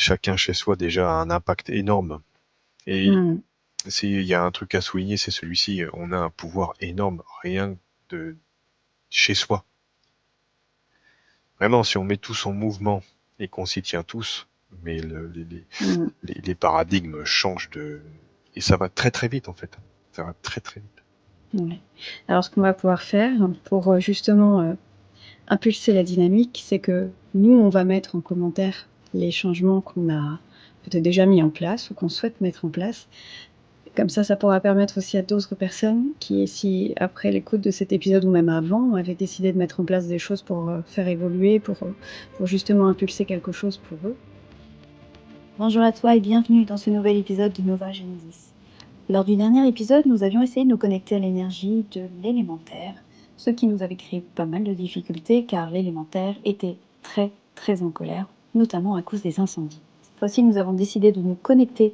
chacun chez soi déjà a un impact énorme. Et Mm. s'il y a un truc à souligner, c'est celui-ci. On a un pouvoir énorme, rien de chez soi. Vraiment, si on met tous en mouvement et qu'on s'y tient tous, mais Mm. les paradigmes changent et ça va très très vite en fait. Ça va très très vite. Ouais. Alors, ce qu'on va pouvoir faire pour justement impulser la dynamique, c'est que nous, on va mettre en commentaire les changements qu'on a peut-être déjà mis en place ou qu'on souhaite mettre en place. Comme ça pourra permettre aussi à d'autres personnes qui, si après l'écoute de cet épisode ou même avant, avaient décidé de mettre en place des choses pour faire évoluer, pour justement impulser quelque chose pour eux. Bonjour à toi et bienvenue dans ce nouvel épisode de Nova Genesis. Lors du dernier épisode, nous avions essayé de nous connecter à l'énergie de l'élémentaire, ce qui nous avait créé pas mal de difficultés car l'élémentaire était très très en colère, notamment à cause des incendies. Cette fois-ci, nous avons décidé de nous connecter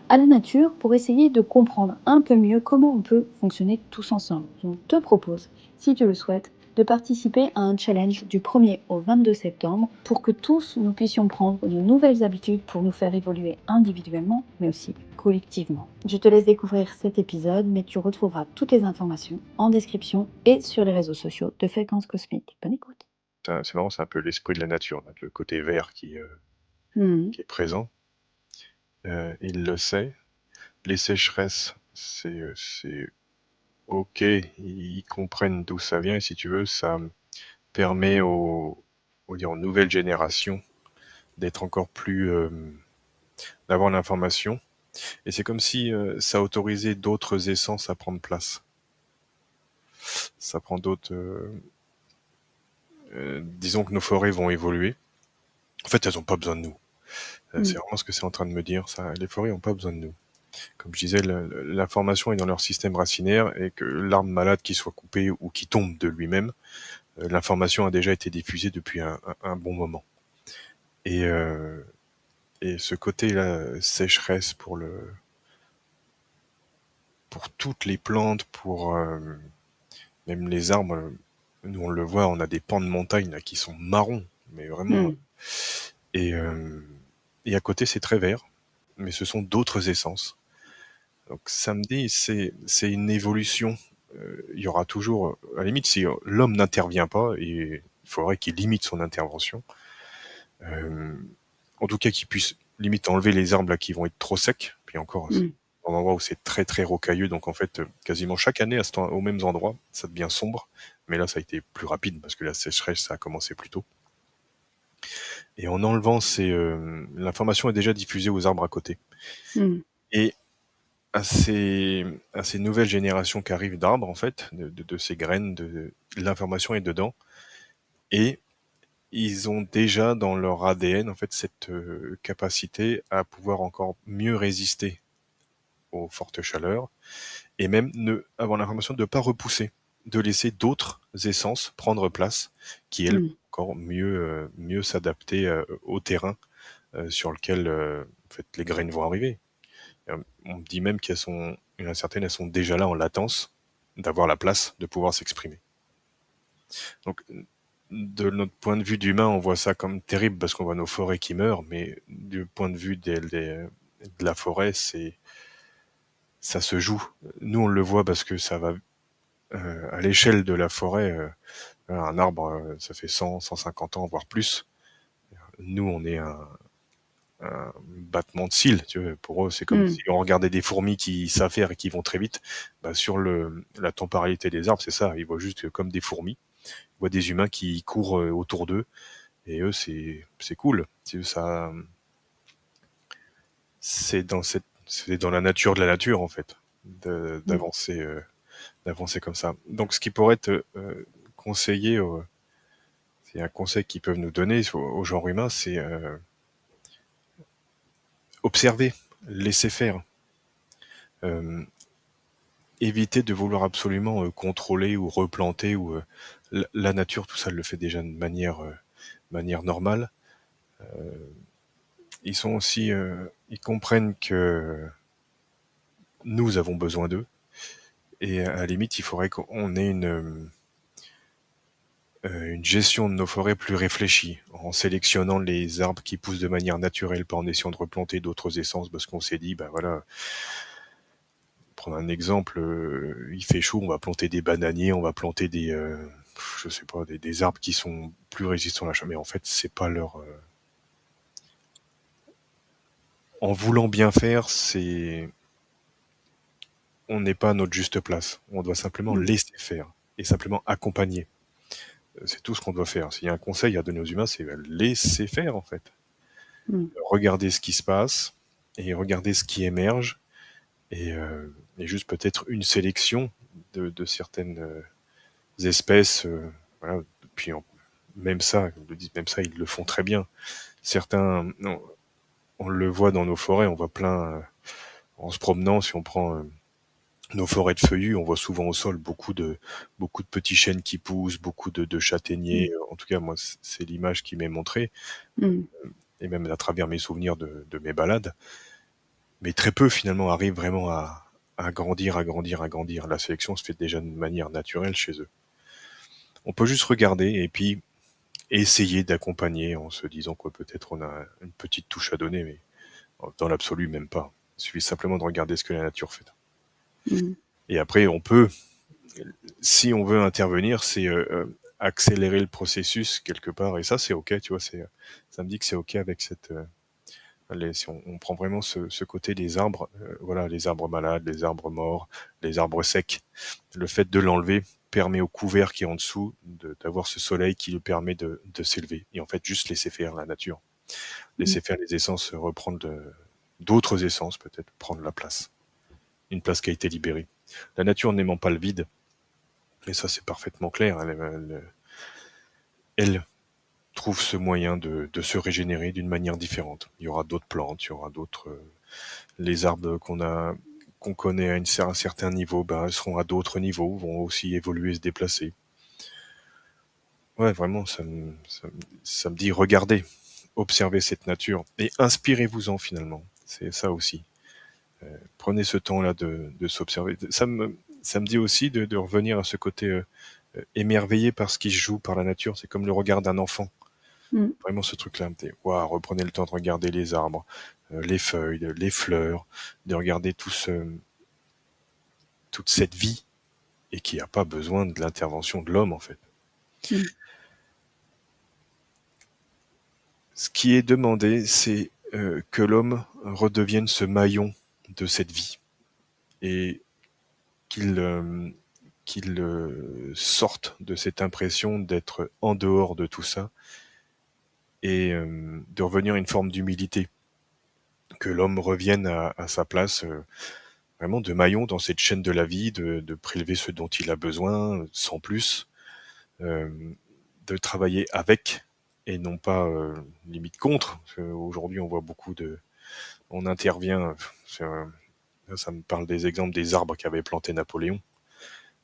à la nature pour essayer de comprendre un peu mieux comment on peut fonctionner tous ensemble. Je te propose, si tu le souhaites, de participer à un challenge du 1er au 22 septembre pour que tous nous puissions prendre de nouvelles habitudes pour nous faire évoluer individuellement, mais aussi collectivement. Je te laisse découvrir cet épisode, mais tu retrouveras toutes les informations en description et sur les réseaux sociaux de Fréquence Cosmique. Bonne écoute. C'est marrant, c'est un peu l'esprit de la nature, le côté vert Mhm. qui est présent. Il le sait. Les sécheresses, c'est ok, ils comprennent d'où ça vient et si tu veux, ça permet aux nouvelles générations d'être encore plus, d'avoir l'information. Et c'est comme si ça autorisait d'autres essences à prendre place. Ça prend d'autres. Disons que nos forêts vont évoluer. En fait, elles n'ont pas besoin de nous. C'est Mhm. vraiment ce que c'est en train de me dire. Ça, les forêts n'ont pas besoin de nous. Comme je disais, l'information est dans leur système racinaire et que l'arbre malade qui soit coupé ou qui tombe de lui-même, l'information a déjà été diffusée depuis un bon moment. Et, euh, et ce côté-là, sécheresse pour toutes les plantes, pour même les arbres, nous on le voit, on a des pans de montagne là, qui sont marrons, mais vraiment. Mhm. Et, euh, et à côté, c'est très vert, mais ce sont d'autres essences. Donc samedi, c'est une évolution. Il y aura toujours, à la limite, si l'homme n'intervient pas, et il faudrait qu'il limite son intervention. Euh, En tout cas, qu'il puisse limite enlever les arbres là qui vont être trop secs. Puis encore, c'est Mhm. un endroit où c'est très très rocailleux, donc en fait, quasiment chaque année aux mêmes endroits, ça devient sombre. Mais là, ça a été plus rapide parce que la sécheresse, ça a commencé plus tôt. Et en enlevant l'information est déjà diffusée aux arbres à côté. Mhm. Et à ces nouvelles générations qui arrivent d'arbres, en fait, de ces graines, l'information est dedans. Et ils ont déjà dans leur ADN, en fait, cette capacité à pouvoir encore mieux résister aux fortes chaleurs et même avoir l'information de ne pas repousser, de laisser d'autres essences prendre place qui, elles, Mhm. encore mieux s'adapter au terrain sur lequel en fait, les graines vont arriver. On dit même il y en a certaines, elles sont déjà là en latence, d'avoir la place de pouvoir s'exprimer. Donc, de notre point de vue d'humain, on voit ça comme terrible parce qu'on voit nos forêts qui meurent, mais du point de vue de la forêt, ça se joue. Nous, on le voit parce que ça va à l'échelle de la forêt. Un arbre, ça fait 100, 150 ans, voire plus. Nous, on est un battement de cils. Tu vois. Pour eux, c'est comme Mhm. si on regardait des fourmis qui savent faire et qui vont très vite. Bah, sur la temporalité des arbres, c'est ça. Ils voient juste comme des fourmis. Ils voient des humains qui courent autour d'eux. Et eux, c'est cool. C'est dans la nature de la nature, en fait, Mhm. d'avancer comme ça. Donc, ce qui pourrait être conseillé, c'est un conseil qu'ils peuvent nous donner au genre humain, c'est observer, laisser faire, euh, éviter de vouloir absolument contrôler ou replanter ou la nature, tout ça le fait déjà de manière normale. Ils comprennent que nous avons besoin d'eux et à la limite, il faudrait qu'on ait une gestion de nos forêts plus réfléchie, en sélectionnant les arbres qui poussent de manière naturelle, pas en essayant de replanter d'autres essences, parce qu'on s'est dit, ben voilà, prendre un exemple, il fait chaud, on va planter des bananiers, on va planter je sais pas, des arbres qui sont plus résistants à la chaleur, mais en fait, c'est pas en voulant bien faire, on n'est pas à notre juste place. On doit simplement Mm. laisser faire et simplement accompagner. C'est tout ce qu'on doit faire. S'il y a un conseil à donner aux humains, c'est laisser faire, en fait. Mm. Regarder ce qui se passe et regarder ce qui émerge et juste peut-être une sélection de certaines espèces. Voilà. Puis même ça, ils le font très bien. Certains, non, on le voit dans nos forêts, on voit plein, en se promenant, si on prend nos forêts de feuillus, on voit souvent au sol beaucoup de petits chênes qui poussent, beaucoup de châtaigniers. Mm. En tout cas, moi, c'est l'image qui m'est montrée, Mm. et même à travers mes souvenirs de mes balades. Mais très peu, finalement, arrivent vraiment à grandir, à grandir, à grandir. La sélection se fait déjà de manière naturelle chez eux. On peut juste regarder et puis essayer d'accompagner en se disant que peut-être on a une petite touche à donner, mais dans l'absolu, même pas. Il suffit simplement de regarder ce que la nature fait. Mm. Et après, on peut, si on veut intervenir, c'est accélérer le processus quelque part. Et ça, c'est ok, tu vois. Ça me dit que c'est ok avec si on prend vraiment ce côté des arbres, voilà, les arbres malades, les arbres morts, les arbres secs. Le fait de l'enlever permet au couvert qui est en dessous d'avoir ce soleil qui lui permet de s'élever. Et en fait, juste laisser faire la nature, Mm. laisser faire les essences, reprendre d'autres essences, peut-être prendre la place, une place qui a été libérée. La nature n'aimant pas le vide, et ça c'est parfaitement clair. Elle trouve ce moyen de se régénérer d'une manière différente. Il y aura d'autres plantes, il y aura d'autres les arbres qu'on connaît à un certain niveau, ben, seront à d'autres niveaux, vont aussi évoluer, se déplacer. Ouais, vraiment, ça me dit regardez, observez cette nature et inspirez-vous-en finalement. C'est ça aussi. Prenez ce temps-là de s'observer. Ça me dit aussi de revenir à ce côté émerveillé par ce qui se joue par la nature. C'est comme le regard d'un enfant. Mm. Vraiment ce truc-là. Waouh, reprenez le temps de regarder les arbres, les feuilles, les fleurs, de regarder toute cette vie et qui n'a pas besoin de l'intervention de l'homme en fait. Mm. Ce qui est demandé, c'est que l'homme redevienne ce maillon de cette vie et qu'il sorte de cette impression d'être en dehors de tout ça et de revenir à une forme d'humilité, que l'homme revienne à sa place vraiment de maillon dans cette chaîne de la vie, de prélever ce dont il a besoin sans plus, euh, de travailler avec et non pas limite contre. Aujourd'hui, on voit on intervient. Ça me parle des exemples des arbres qu'avait planté Napoléon,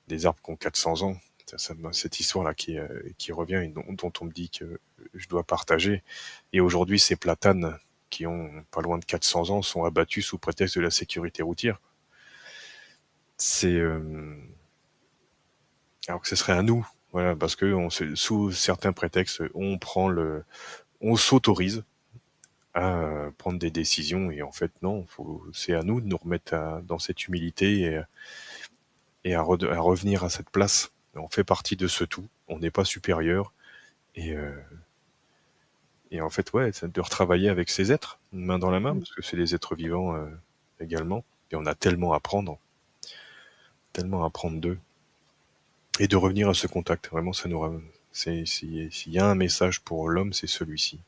des arbres qui ont 400 ans. Cette histoire-là qui revient et dont on me dit que je dois partager. Et aujourd'hui, ces platanes qui ont pas loin de 400 ans sont abattus sous prétexte de la sécurité routière. C'est alors que ce serait à nous, voilà, parce que sous certains prétextes, on s'autorise à prendre des décisions et en fait non, c'est à nous de nous remettre dans cette humilité à revenir à cette place. On fait partie de ce tout, on n'est pas supérieur et, euh, et en fait ouais, c'est de retravailler avec ces êtres, main dans la main, Mm. parce que c'est des êtres vivants également et on a tellement à apprendre d'eux et de revenir à ce contact. Vraiment, s'il y a un message pour l'homme, c'est celui-ci,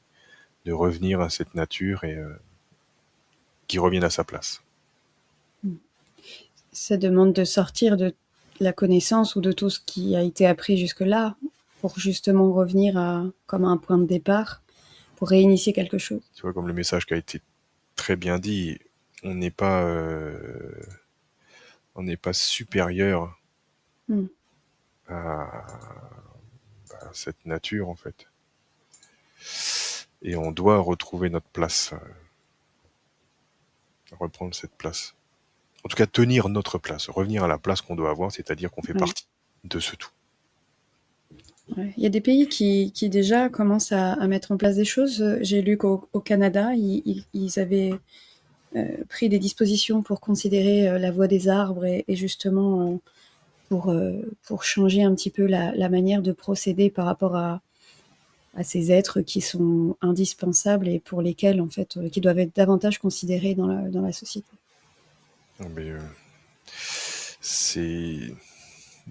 de revenir à cette nature et qu'il revienne à sa place. Mm. Ça demande de sortir de la connaissance ou de tout ce qui a été appris jusque-là pour justement revenir comme à un point de départ, pour réinitier quelque chose. Tu vois, comme le message qui a été très bien dit, on n'est pas, euh, on n'est pas supérieur Mm. à cette nature en fait, et on doit retrouver notre place, reprendre cette place. En tout cas, tenir notre place, revenir à la place qu'on doit avoir, c'est-à-dire qu'on fait Ouais. partie de ce tout. Ouais. Il y a des pays qui déjà commencent à mettre en place des choses. J'ai lu qu'au Canada, ils avaient pris des dispositions pour considérer la voix des arbres et justement pour changer un petit peu la manière de procéder par rapport à ces êtres qui sont indispensables et pour lesquels, en fait, qui doivent être davantage considérés dans la société. Non, mais c'est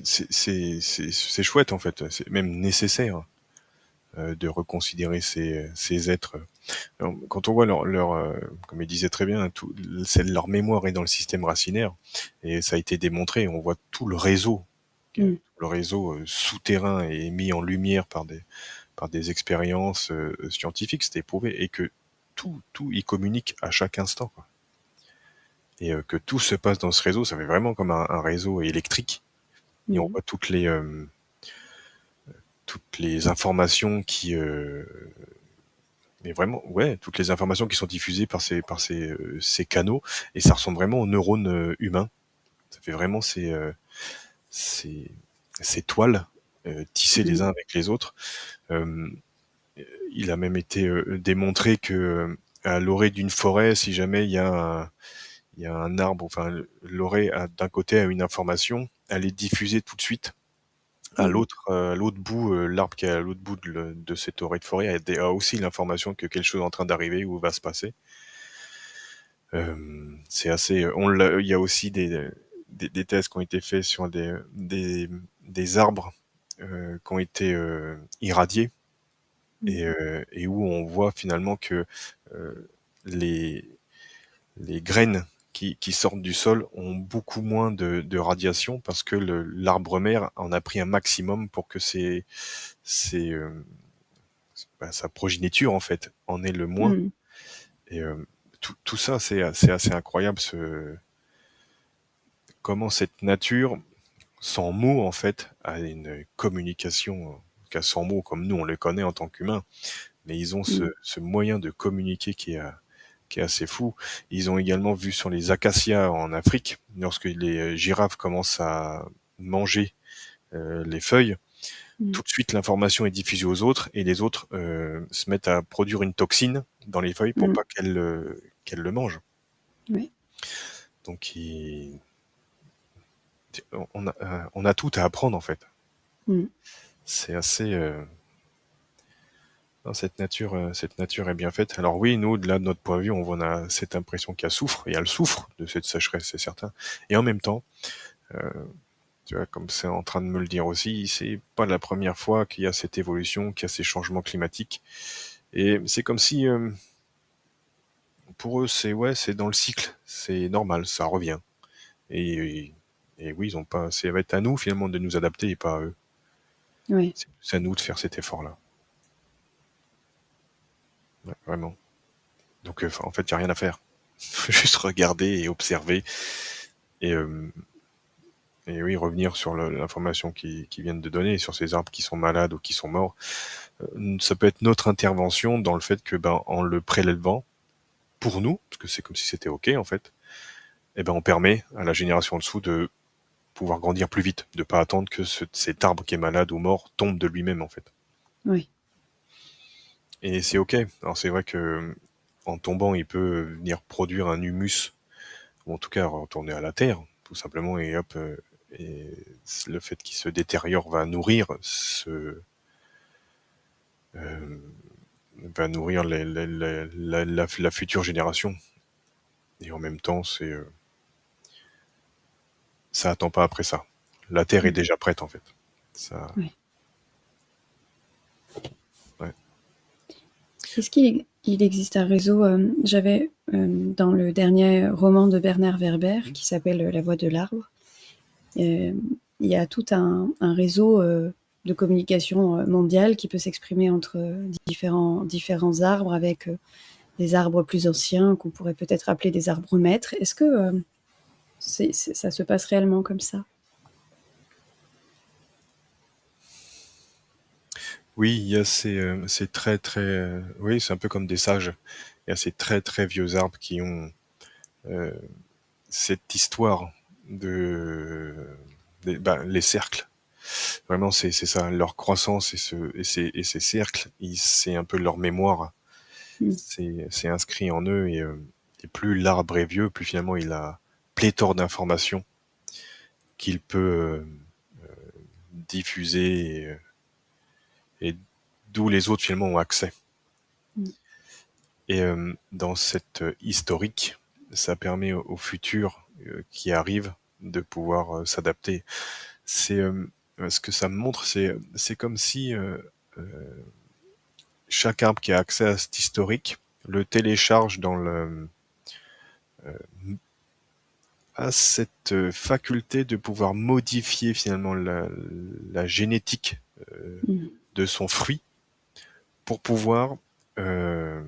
c'est chouette en fait, c'est même nécessaire de reconsidérer ces êtres. Alors, quand on voit comme il disait très bien, leur mémoire est dans le système racinaire, et ça a été démontré, on voit tout Mm. le réseau souterrain est mis en lumière par des expériences scientifiques, c'est éprouvé, et que tout y communique à chaque instant, quoi. Et que tout se passe dans ce réseau, ça fait vraiment comme un réseau électrique, et on Mm. voit toutes les informations mais vraiment, ouais, toutes les informations qui sont diffusées ces canaux, et ça ressemble vraiment aux neurones humains. Ça fait vraiment ces, ces toiles tissées les Mm. uns avec les autres. Euh, il a même été démontré que à l'orée d'une forêt, si jamais il y a un arbre, enfin l'orée d'un côté a une information, elle est diffusée tout de suite Mm. à l'autre bout, l'arbre qui est à l'autre bout de cette orée de forêt a aussi l'information que quelque chose est en train d'arriver ou va se passer. C'est assez. Il y a aussi des tests qui ont été faits sur des arbres qui ont été irradiés, Mm. et où on voit finalement que euh, les, les graines qui sortent du sol ont beaucoup moins de radiation, parce que l'arbre mère en a pris un maximum pour que ses, sa progéniture en fait en ait le moins. Mm. Et tout ça, c'est assez incroyable, comment cette nature, sans mots en fait, a une communication qu'à sans mots comme nous on le connaît en tant qu'humains, mais ils ont Mm. ce moyen de communiquer qui est assez fou. Ils ont également vu sur les acacias en Afrique, lorsque les girafes commencent à manger les feuilles, Mm. tout de suite l'information est diffusée aux autres, et les autres se mettent à produire une toxine dans les feuilles pour Mm. pas qu'elles le mangent. Ouais. Donc on a tout à apprendre en fait. Mm. C'est assez non, cette nature est bien faite. Alors oui, nous, de là, de notre point de vue, on a cette impression qu'elle souffre, et elle souffre de cette sécheresse, c'est certain. Et en même temps, euh, tu vois, comme c'est en train de me le dire aussi, c'est pas la première fois qu'il y a cette évolution, qu'il y a ces changements climatiques. Et c'est comme si, pour eux, c'est dans le cycle, c'est normal, ça revient. Et, et oui, ils ont pas, ça va être à nous finalement de nous adapter et pas à eux. Ouais. C'est à nous de faire cet effort-là. Ouais, vraiment. Donc, en fait, il n'y a rien à faire. Faut juste regarder et observer, et, oui, revenir sur l'information qui viennent de donner, sur ces arbres qui sont malades ou qui sont morts. Ça peut être notre intervention dans le fait que, ben, en le prélevant, pour nous, parce que c'est comme si c'était OK, en fait, et ben, on permet à la génération en dessous de pouvoir grandir plus vite, de pas attendre que cet arbre qui est malade ou mort tombe de lui-même, en fait. Ouais. Et c'est OK. Alors, c'est vrai que en tombant, il peut venir produire un humus, ou en tout cas retourner à la terre, tout simplement, et hop, et le fait qu'il se détériore euh, va nourrir la future génération. Et en même temps, ça attend pas après ça. La terre est Mm. déjà prête en fait. Ça, Ouais. ouais. Est-ce qu'il existe un réseau, j'avais dans le dernier roman de Bernard Werber qui s'appelle La voix de l'arbre, il y a tout un réseau de communication mondiale qui peut s'exprimer entre différents arbres avec des arbres plus anciens qu'on pourrait peut-être appeler des arbres maîtres. Est-ce que ça se passe réellement comme ça? Oui, il y a ces très très, oui, c'est un peu comme des sages. Il y a ces très très vieux arbres qui ont euh, cette histoire de, les cercles. Vraiment, c'est ça, leur croissance et ces cercles, c'est un peu leur mémoire. Mmh. C'est inscrit en eux et plus l'arbre est vieux, plus finalement il a pléthore d'informations qu'il peut diffuser et d'où les autres finalement ont accès. Mmh. Et dans cette historique, ça permet aux futurs qui arrivent de pouvoir s'adapter. C'est ce que ça me montre, c'est comme si chaque arbre qui a accès à cet historique le télécharge dans le a cette faculté de pouvoir modifier finalement la génétique Mmh. de son fruit pour pouvoir euh,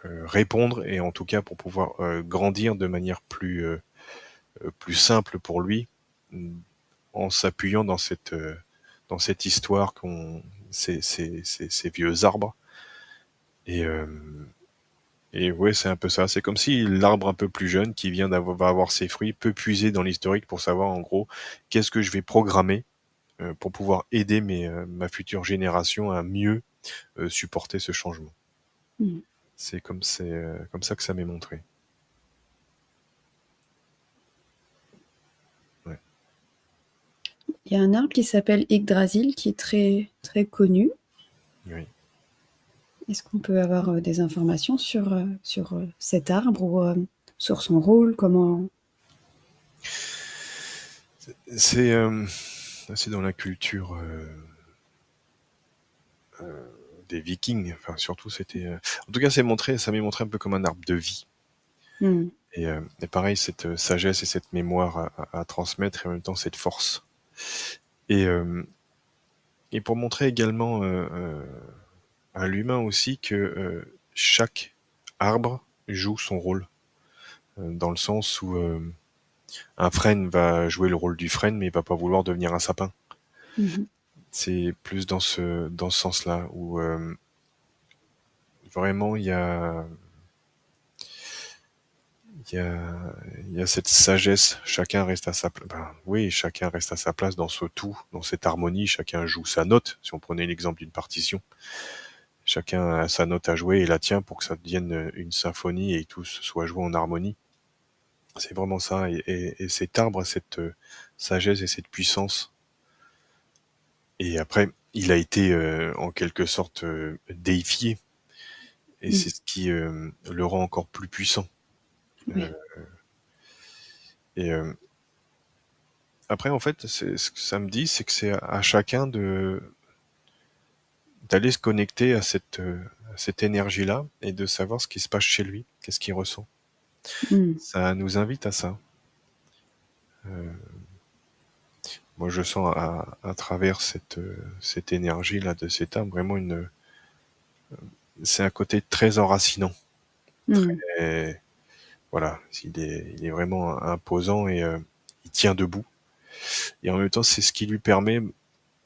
répondre et en tout cas pour pouvoir grandir de manière plus simple pour lui en s'appuyant dans cette histoire ces vieux arbres. Et, euh, et ouais, c'est un peu ça. C'est comme si l'arbre un peu plus jeune qui va avoir ses fruits peut puiser dans l'historique pour savoir en gros qu'est-ce que je vais programmer pour pouvoir aider ma future génération à mieux supporter ce changement. Mmh. C'est comme ça que ça m'est montré. Ouais. Il y a un arbre qui s'appelle Yggdrasil qui est très, très connu. Oui. Est-ce qu'on peut avoir des informations sur cet arbre ou sur son rôle, comment... C'est c'est dans la culture des Vikings. Enfin, surtout, c'était. En tout cas, ça m'est montré un peu comme un arbre de vie. Mmh. Et pareil, cette sagesse et cette mémoire à transmettre et en même temps cette force. Et, euh, et pour montrer également à l'humain aussi que chaque arbre joue son rôle, dans le sens où un frêne va jouer le rôle du frêne, mais il va pas vouloir devenir un sapin. Mmh. C'est plus dans ce sens-là, où vraiment il y a, il y a cette sagesse, chacun reste à sa place. Ben, oui, chacun reste à sa place dans ce tout, dans cette harmonie, chacun joue sa note, si on prenait l'exemple d'une partition. Chacun a sa note à jouer et la tient pour que ça devienne une symphonie et que tout soit joué en harmonie. C'est vraiment ça. Et cet arbre a cette sagesse et cette puissance. Et après, il a été en quelque sorte déifié. Et Mmh. c'est ce qui le rend encore plus puissant. Euh, Ouais. et après, en fait, ce que ça me dit, c'est que c'est à chacun d'aller se connecter à cette énergie-là et de savoir ce qui se passe chez lui, qu'est-ce qu'il ressent. Mmh. Ça nous invite à ça. Euh, Moi, je sens à travers cette énergie-là de cet arbre vraiment c'est un côté très enracinant. Mmh. Et voilà, il est vraiment imposant et il tient debout. Et en même temps, c'est ce qui lui permet,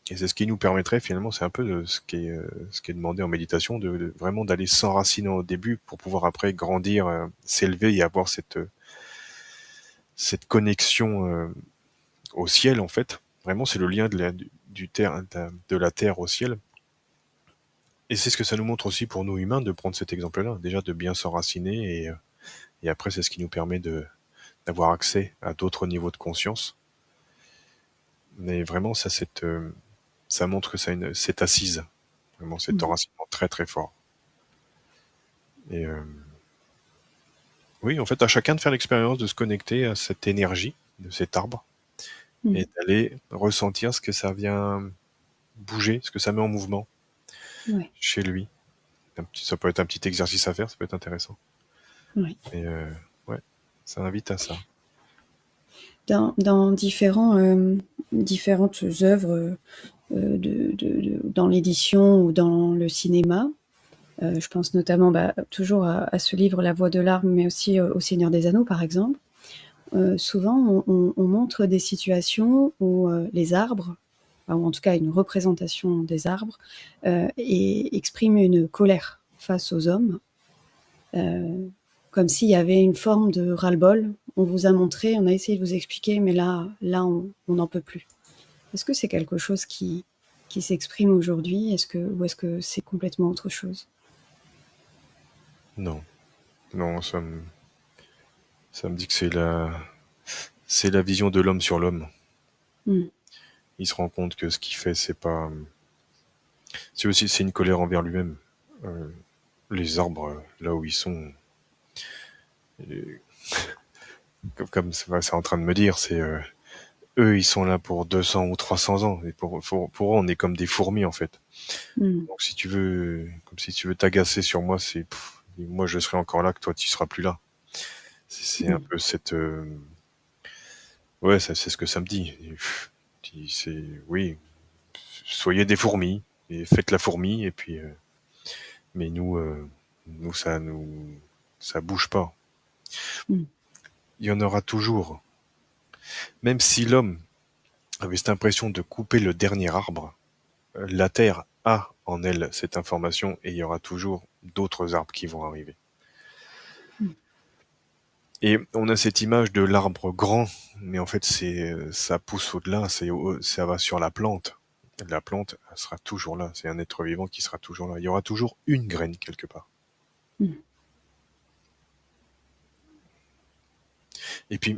et c'est ce qui nous permettrait finalement, c'est un peu de ce qui est demandé en méditation, de vraiment d'aller s'enraciner au début pour pouvoir après grandir, s'élever et avoir cette connexion au ciel en fait. Vraiment, c'est le lien du terre, de la terre au ciel. Et c'est ce que ça nous montre aussi pour nous humains de prendre cet exemple-là, déjà de bien s'enraciner et après c'est ce qui nous permet d'avoir accès à d'autres niveaux de conscience. Mais vraiment ça montre que ça a cette assise, vraiment cet Mmh. enracinement très très fort. Et oui, en fait, à chacun de faire l'expérience de se connecter à cette énergie de cet arbre Mmh. et d'aller ressentir ce que ça vient bouger, ce que ça met en mouvement Ouais. chez lui. Ça peut être un petit exercice à faire, ça peut être intéressant. Ouais. Et ouais, ça invite à ça. Dans différentes œuvres dans l'édition ou dans le cinéma, je pense notamment toujours à ce livre La Voix de l'arbre, mais aussi au Seigneur des Anneaux, par exemple. Souvent, on montre des situations où les arbres, enfin, ou en tout cas une représentation des arbres, exprime une colère face aux hommes, comme s'il y avait une forme de ras-le-bol. On vous a montré, on a essayé de vous expliquer, mais là on n'en peut plus. Est-ce que c'est quelque chose qui s'exprime aujourd'hui? Ou est-ce que c'est complètement autre chose? Non, non, ça me dit que c'est la vision de l'homme sur l'homme. Mmh. Il se rend compte que ce qu'il fait, c'est pas, c'est aussi, c'est une colère envers lui-même. Euh, les arbres, là où ils sont, euh, comme c'est en train de me dire, c'est eux, ils sont là pour 200 ou 300 ans. Et pour eux, on est comme des fourmis, en fait. Mmh. Donc, si tu veux, comme si tu veux t'agacer sur moi, moi, je serai encore là, que toi, tu seras plus là. C'est un Mmh. peu cette, ouais, ça, c'est ce que ça me dit. C'est, oui, soyez des fourmis et faites la fourmi, et puis, mais nous, ça bouge pas. Mmh. Il y en aura toujours. Même si l'homme avait cette impression de couper le dernier arbre, la Terre a en elle cette information, et il y aura toujours d'autres arbres qui vont arriver. Mmh. Et on a cette image de l'arbre grand, mais en fait, ça pousse au-delà, ça va sur la plante. La plante, elle sera toujours là. C'est un être vivant qui sera toujours là. Il y aura toujours une graine quelque part. Mmh. Et puis,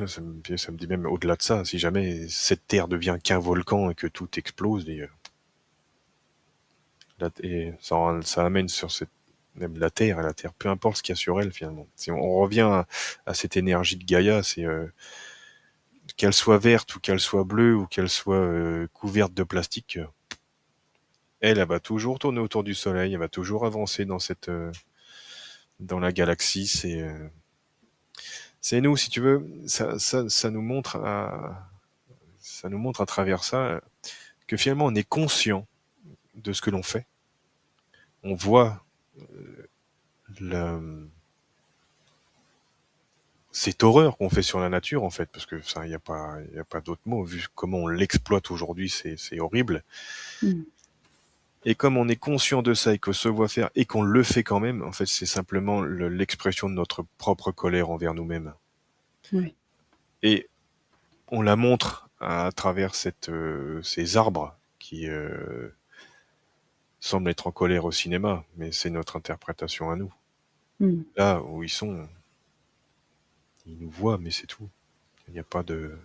ça me dit même au-delà de ça, si jamais cette terre devient qu'un volcan et que tout explose, et ça amène sur même la terre, peu importe ce qu'il y a sur elle finalement. Si on revient à cette énergie de Gaïa, c'est qu'elle soit verte ou qu'elle soit bleue ou qu'elle soit couverte de plastique, elle va toujours tourner autour du Soleil, elle va toujours avancer dans la galaxie. C'est nous, si tu veux, ça nous montre à travers ça que finalement on est conscient de ce que l'on fait. On voit le, cette horreur qu'on fait sur la nature, en fait, parce que ça, il y a pas d'autre mot. Vu comment on l'exploite aujourd'hui, c'est horrible. Mmh. Et comme on est conscient de ça et qu'on se voit faire et qu'on le fait quand même, en fait, c'est simplement l'expression de notre propre colère envers nous-mêmes. Ouais. Et on la montre à travers ces arbres qui semblent être en colère au cinéma, mais c'est notre interprétation à nous. Mmh. Là où ils sont, ils nous voient, mais c'est tout. Il n'y a pas de,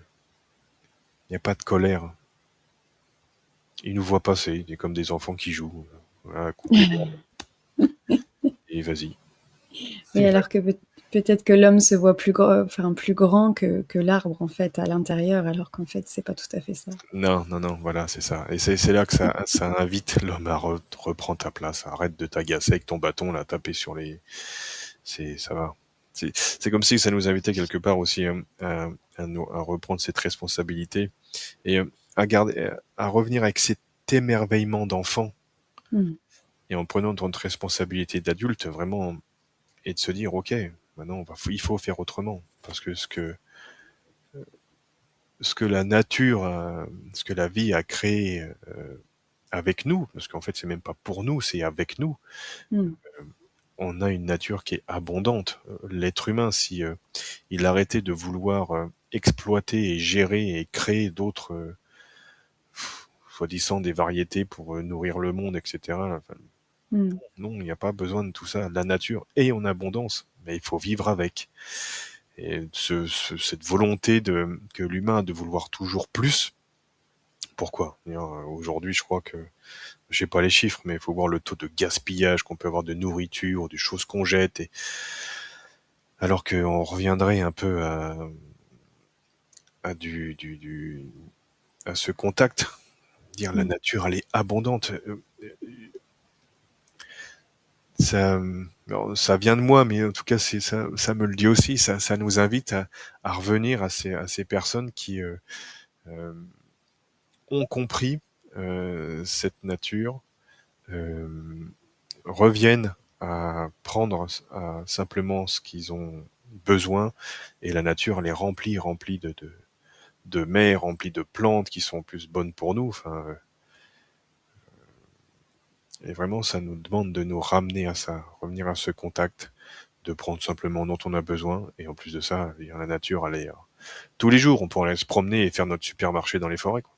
il n'y a pas de colère. Ils nous voient passer, c'est comme des enfants qui jouent. Voilà, couper et vas-y. Oui, alors que peut-être que l'homme se voit plus grand que l'arbre, en fait, à l'intérieur, alors qu'en fait, c'est pas tout à fait ça. Non, non, non, voilà, c'est ça. Et c'est là que ça invite l'homme à reprendre ta place. Arrête de t'agacer avec ton bâton, là, taper sur les. Ça va. C'est comme si ça nous invitait quelque part aussi à reprendre cette responsabilité et à revenir avec cet émerveillement d'enfant, Mmh. et en prenant notre responsabilité d'adulte, vraiment, et de se dire, ok, maintenant, il faut faire autrement. Parce que ce que la nature, ce que la vie a créé avec nous, parce qu'en fait, c'est même pas pour nous, c'est avec nous. Mmh. On a une nature qui est abondante. L'être humain, si il arrêtait de vouloir exploiter et gérer et créer d'autres, soi-disant des variétés pour nourrir le monde, etc. Enfin, Mmh. non, il n'y a pas besoin de tout ça. La nature est en abondance, mais il faut vivre avec. Et cette volonté que l'humain a de vouloir toujours plus. Pourquoi? Aujourd'hui, je crois que j'ai pas les chiffres, mais il faut voir le taux de gaspillage qu'on peut avoir de nourriture, de choses qu'on jette, alors qu'on reviendrait un peu à à ce contact. Dire la Mmh. nature, elle est abondante. Ça, ça vient de moi, mais en tout cas, ça me le dit aussi. Ça nous invite à revenir à ces personnes qui euh, ont compris cette nature, euh, reviennent à prendre simplement ce qu'ils ont besoin, et la nature les remplit de mers, remplit de plantes qui sont plus bonnes pour nous. Enfin, et vraiment, ça nous demande de nous ramener à ça, revenir à ce contact, de prendre simplement dont on a besoin. Et en plus de ça, la nature, elle est tous les jours, on pourrait aller se promener et faire notre supermarché dans les forêts, quoi.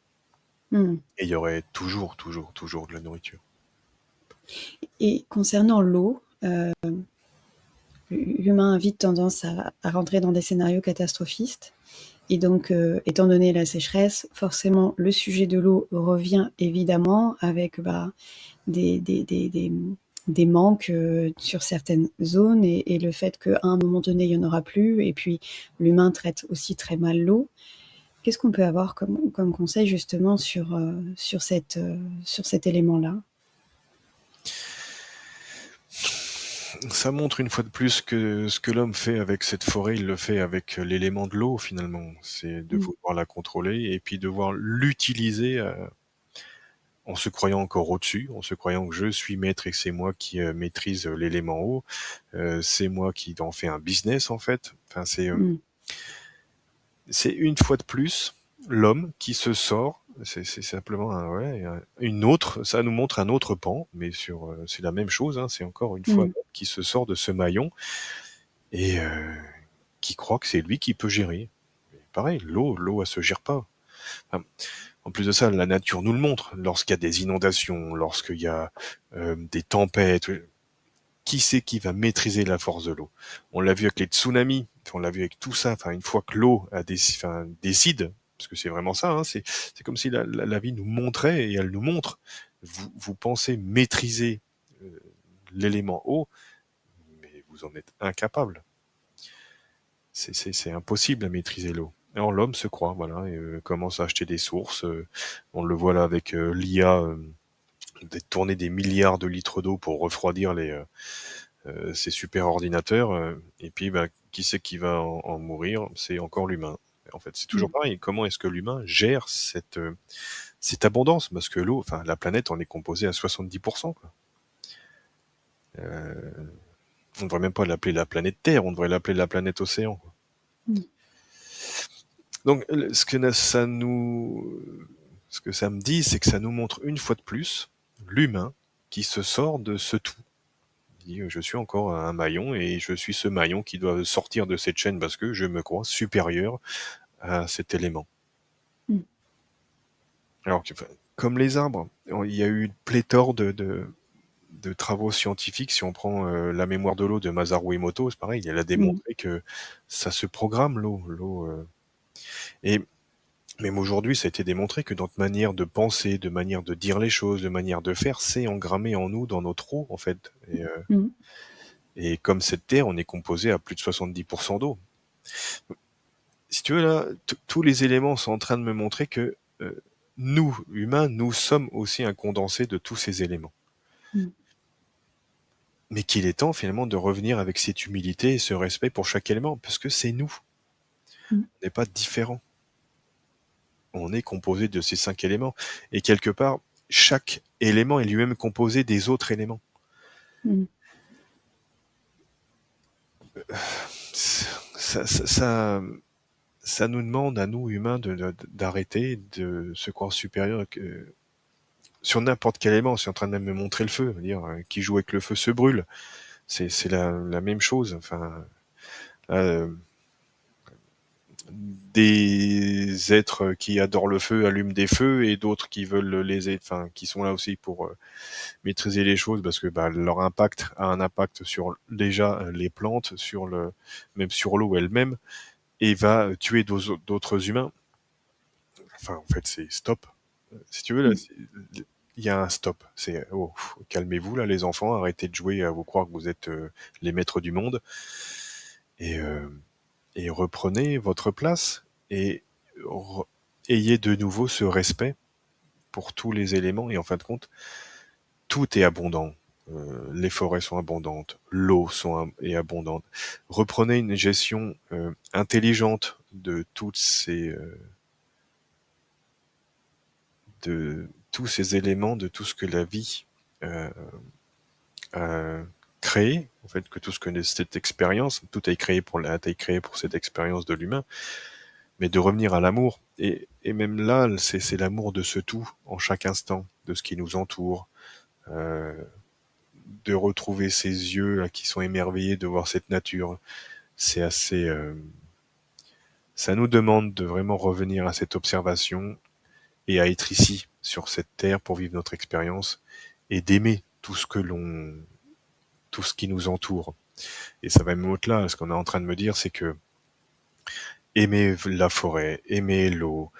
Mmh. Et il y aurait toujours, toujours, toujours de la nourriture. Et concernant l'eau, l'humain a vite tendance à rentrer dans des scénarios catastrophistes. Et donc, étant donné la sécheresse, forcément, le sujet de l'eau revient évidemment avec des, des, des, des, des manques sur certaines zones et le fait qu'à un moment donné, il n'y en aura plus. Et puis, l'humain traite aussi très mal l'eau. Qu'est-ce qu'on peut avoir comme conseil justement sur cet élément-là? Ça montre une fois de plus que ce que l'homme fait avec cette forêt, il le fait avec l'élément de l'eau finalement. C'est de Mm. vouloir la contrôler et puis devoir l'utiliser en se croyant encore au-dessus, en se croyant que je suis maître et que c'est moi qui maîtrise l'élément eau, c'est moi qui en fais un business en fait. Enfin, Mm. c'est une fois de plus l'homme qui se sort. C'est simplement une autre. Ça nous montre un autre pan, mais c'est la même chose. Hein, c'est encore une fois Mm. l'homme qui se sort de ce maillon et qui croit que c'est lui qui peut gérer. Mais pareil, l'eau, elle se gère pas. Enfin, en plus de ça, la nature nous le montre. Lorsqu'il y a des inondations, lorsqu'il y a des tempêtes, qui c'est qui va maîtriser la force de l'eau? On l'a vu avec les tsunamis, on l'a vu avec tout ça. Enfin, une fois que l'eau décide, parce que c'est vraiment ça, hein, c'est comme si la vie nous montrait et elle nous montre. Vous pensez maîtriser euh, l'élément eau, mais vous en êtes incapable. C'est impossible à maîtriser l'eau. Alors l'homme se croit, voilà, et commence à acheter des sources. On le voit là avec l'IA, tourner des milliards de litres d'eau pour refroidir ces super ordinateurs. Et puis, bah, qui c'est qui va en mourir? C'est encore l'humain. En fait, c'est toujours Mm. pareil. Comment est-ce que l'humain gère cette abondance? Parce que l'eau, enfin, la planète en est composée à 70%, quoi. On ne devrait même pas l'appeler la planète Terre, on devrait l'appeler la planète Océan, quoi. Mm. Donc, ce que ça me dit, c'est que ça nous montre une fois de plus l'humain qui se sort de ce tout. Il dit, je suis encore un maillon et je suis ce maillon qui doit sortir de cette chaîne parce que je me crois supérieur à cet élément. Mm. Alors que, enfin, comme les arbres, il y a eu une pléthore de travaux scientifiques. Si on prend la mémoire de l'eau de Masaru Emoto, c'est pareil, elle a Mm. démontré que ça se programme l'eau. Et même aujourd'hui, ça a été démontré que notre manière de penser, de manière de dire les choses, de manière de faire, c'est engrammé en nous, dans notre eau, en fait. Mm. Et comme cette terre, on est composé à plus de 70% d'eau. Si tu veux, là, tous les éléments sont en train de me montrer que nous, humains, nous sommes aussi un condensé de tous ces éléments. Mm. Mais qu'il est temps, finalement, de revenir avec cette humilité et ce respect pour chaque élément, parce que c'est nous. Mm. On n'est pas différents. On est composé de ces 5 éléments. Et quelque part, chaque élément est lui-même composé des autres éléments. Mm. Ça, ça, ça, ça nous demande à nous, humains, d'arrêter de se croire supérieur sur n'importe quel élément. C'est en train de me montrer le feu. Dire, qui joue avec le feu se brûle. C'est la même chose. Enfin, là, des êtres qui adorent le feu allument des feux et d'autres qui veulent enfin, qui sont là aussi pour maîtriser les choses parce que bah, leur impact a un impact sur déjà les plantes, même sur l'eau elle-même et va tuer d'autres humains. Enfin, en fait, c'est stop. Si tu veux, là, Mm. il y a un stop. C'est oh, calmez-vous là, les enfants, arrêtez de jouer à vous croire que vous êtes les maîtres du monde et, euh, et reprenez votre place et ayez de nouveau ce respect pour tous les éléments et en fin de compte, tout est abondant. Les forêts sont abondantes, l'eau est abondante. Reprenez une gestion intelligente de tous ces éléments, de tout ce que la vie euh, a créé, en fait, que tout ce que cette expérience, tout a été créé pour cette expérience de l'humain, mais de revenir à l'amour. Et même là, c'est l'amour de ce tout, en chaque instant, de ce qui nous entoure, euh, de retrouver ces yeux là, qui sont émerveillés de voir cette nature. C'est assez. Ça nous demande de vraiment revenir à cette observation et à être ici, sur cette terre, pour vivre notre expérience, et d'aimer tout ce qui nous entoure. Et ça va même au-delà. Ce qu'on est en train de me dire, c'est que aimer la forêt, aimer l'eau,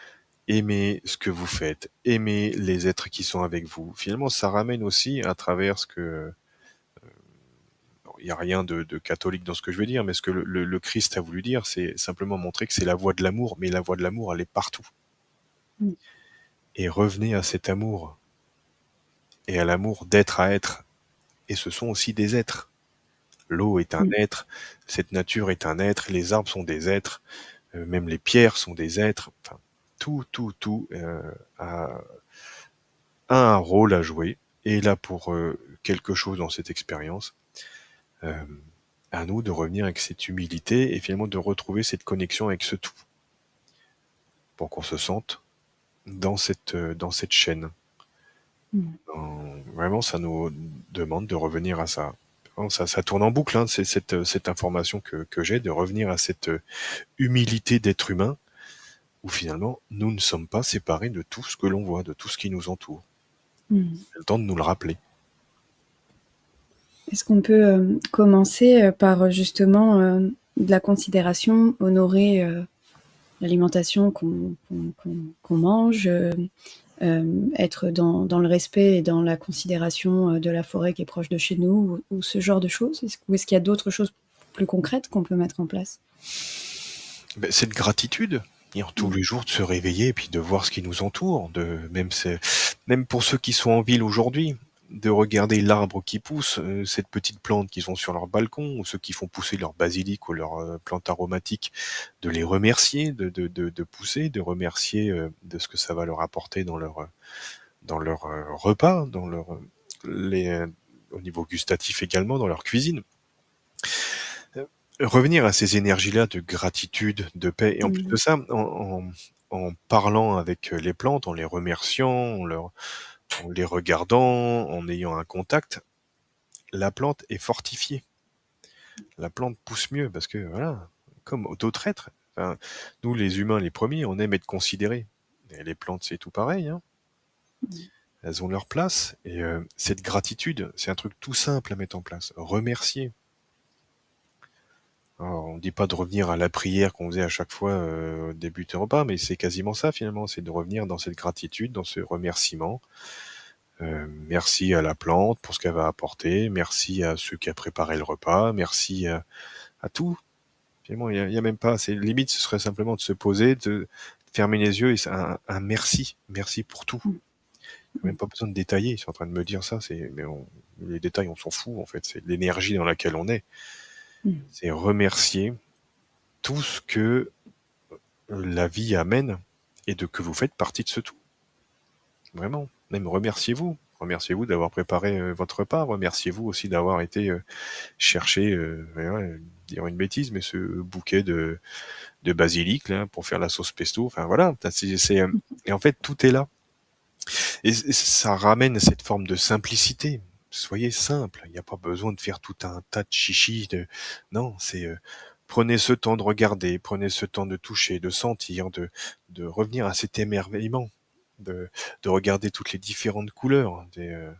aimer ce que vous faites, aimer les êtres qui sont avec vous. Finalement, ça ramène aussi à travers ce que, il n'y a rien de catholique dans ce que je veux dire, mais ce que le Christ a voulu dire, c'est simplement montrer que c'est la voie de l'amour, mais la voie de l'amour, elle est partout. Mmh. Et revenez à cet amour, et à l'amour d'être à être. Et ce sont aussi des êtres. L'eau est un Mmh. être, cette nature est un être, les arbres sont des êtres, même les pierres sont des êtres. Enfin, tout a un rôle à jouer, et est là pour quelque chose dans cette expérience. Euh, à nous de revenir avec cette humilité et finalement de retrouver cette connexion avec ce tout, pour qu'on se sente dans cette chaîne. Mmh. Vraiment, ça nous demande de revenir à ça. Vraiment, ça tourne en boucle, hein, c'est cette information que j'ai, de revenir à cette humilité d'être humain, où finalement, nous ne sommes pas séparés de tout ce que l'on voit, de tout ce qui nous entoure. Mmh. C'est le temps de nous le rappeler. Est-ce qu'on peut, commencer, par, justement, de la considération, honorer, l'alimentation qu'on mange, être dans le respect et dans la considération, de la forêt qui est proche de chez nous ou ce genre de choses? Est-ce qu'il y a d'autres choses plus concrètes qu'on peut mettre en place? Ben, cette gratitude, dire tous Mmh. les jours de se réveiller et puis de voir ce qui nous entoure, même pour ceux qui sont en ville aujourd'hui, de regarder l'arbre qui pousse, cette petite plante qu'ils ont sur leur balcon, ou ceux qui font pousser leur basilic ou leur plante aromatique, de les remercier de pousser, de remercier de ce que ça va leur apporter dans leur repas, dans leur au niveau gustatif également, dans leur cuisine. Revenir à ces énergies-là de gratitude, de paix, et en plus de Mmh. ça, en parlant avec les plantes, en les remerciant, en les regardant, en ayant un contact, la plante est fortifiée. La plante pousse mieux parce que, voilà, comme d'autres êtres. Enfin, nous, les humains, les premiers, on aime être considérés. Et les plantes, c'est tout pareil, hein. Mmh. Elles ont leur place. Et cette gratitude, c'est un truc tout simple à mettre en place. Remercier. Alors, on ne dit pas de revenir à la prière qu'on faisait à chaque fois au début du repas, mais c'est quasiment ça finalement, c'est de revenir dans cette gratitude, dans ce remerciement. Merci à la plante pour ce qu'elle va apporter, merci à ceux qui a préparé le repas, merci à tout. Finalement, il y a même pas, c'est limite, ce serait simplement de se poser, de fermer les yeux et c'est un merci, merci pour tout. Mmh. Même pas besoin de détailler. Je suis en train de me dire ça, les détails, on s'en fout en fait. C'est l'énergie dans laquelle on est. Mmh. C'est remercier tout ce que la vie amène et de que vous faites partie de ce tout. Vraiment. Même remerciez-vous. Remerciez-vous d'avoir préparé votre repas. Remerciez-vous aussi d'avoir été chercher, voilà, dire une bêtise, mais ce bouquet de basilic là pour faire la sauce pesto. Enfin voilà. Et en fait tout est là. Et ça ramène cette forme de simplicité. Soyez simple. Il n'y a pas besoin de faire tout un tas de chichis. Non, c'est prenez ce temps de regarder, prenez ce temps de toucher, de sentir, de revenir à cet émerveillement, de, de regarder toutes les différentes couleurs, il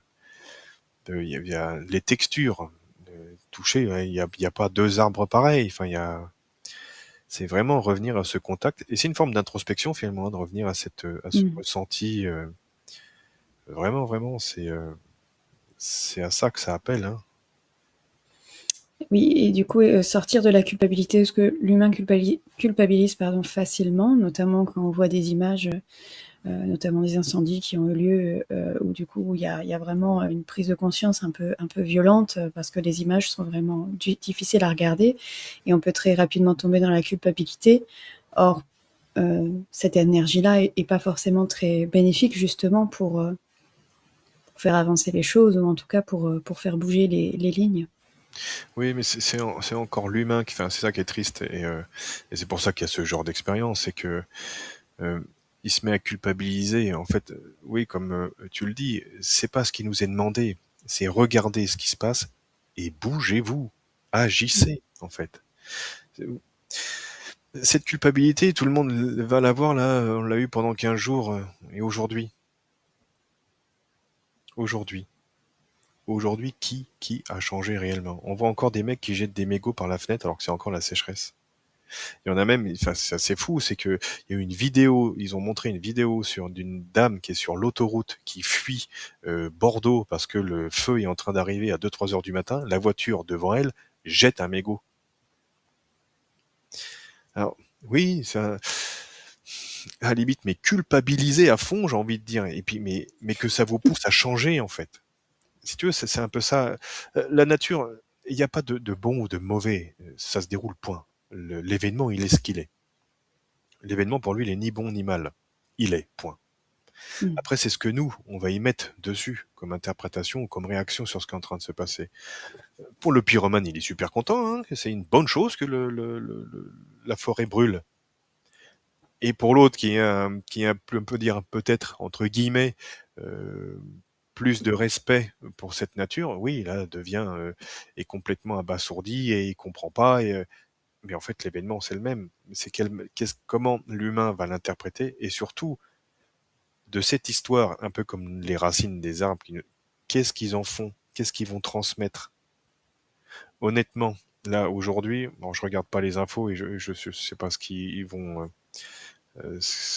y a les textures, de toucher. Ouais, il y a pas deux arbres pareils. Enfin, c'est vraiment revenir à ce contact. Et c'est une forme d'introspection finalement, hein, de revenir à ce Mmh. ressenti. Vraiment, vraiment, c'est à ça que ça appelle, hein. Oui et du coup, sortir de la culpabilité, parce que l'humain culpabilise, pardon, facilement, notamment quand on voit des images, notamment des incendies qui ont eu lieu, où du coup il y a vraiment une prise de conscience un peu violente, parce que les images sont vraiment difficiles à regarder et on peut très rapidement tomber dans la culpabilité. Or, cette énergie-là est pas forcément très bénéfique justement pour faire avancer les choses ou en tout cas pour faire bouger les lignes. Oui, mais c'est encore l'humain qui, enfin, c'est ça qui est triste, et c'est pour ça qu'il y a ce genre d'expérience, c'est que euh, il se met à culpabiliser. En fait, oui, comme tu le dis, c'est pas ce qui nous est demandé, c'est regarder ce qui se passe et bougez-vous, Mmh. agissez, en fait. Cette culpabilité, tout le monde va l'avoir là, on l'a eu pendant 15 jours, et aujourd'hui, aujourd'hui, aujourd'hui, qui a changé réellement? On voit encore des mecs qui jettent des mégots par la fenêtre alors que c'est encore la sécheresse. Il y en a même, enfin, c'est assez fou, c'est que il y a eu une vidéo, ils ont montré une vidéo d'une dame qui est sur l'autoroute, qui fuit Bordeaux parce que le feu est en train d'arriver à 2-3 heures du matin. La voiture devant elle jette un mégot. Alors, oui, ça, à la limite, mais culpabiliser à fond, j'ai envie de dire. Et puis, mais que ça vous pousse à changer, en fait. Si tu veux, c'est un peu ça. La nature, il n'y a pas de bon ou de mauvais. Ça se déroule, point. L'événement, il est ce qu'il est. L'événement, pour lui, il est ni bon ni mal. Il est, point. Mmh. Après, c'est ce que nous, on va y mettre dessus, comme interprétation ou comme réaction sur ce qui est en train de se passer. Pour le pyromane, il est super content, hein, que c'est une bonne chose que la forêt brûle. Et pour l'autre, qui est on peut dire peut-être, entre guillemets, euh, plus de respect pour cette nature, oui, là, est complètement abasourdi et il comprend pas. Mais en fait, l'événement, c'est le même. C'est comment l'humain va l'interpréter et surtout, de cette histoire, un peu comme les racines des arbres, qu'est-ce qu'ils en font? Qu'est-ce qu'ils vont transmettre? Honnêtement, là, aujourd'hui, bon, je regarde pas les infos et je sais pas ce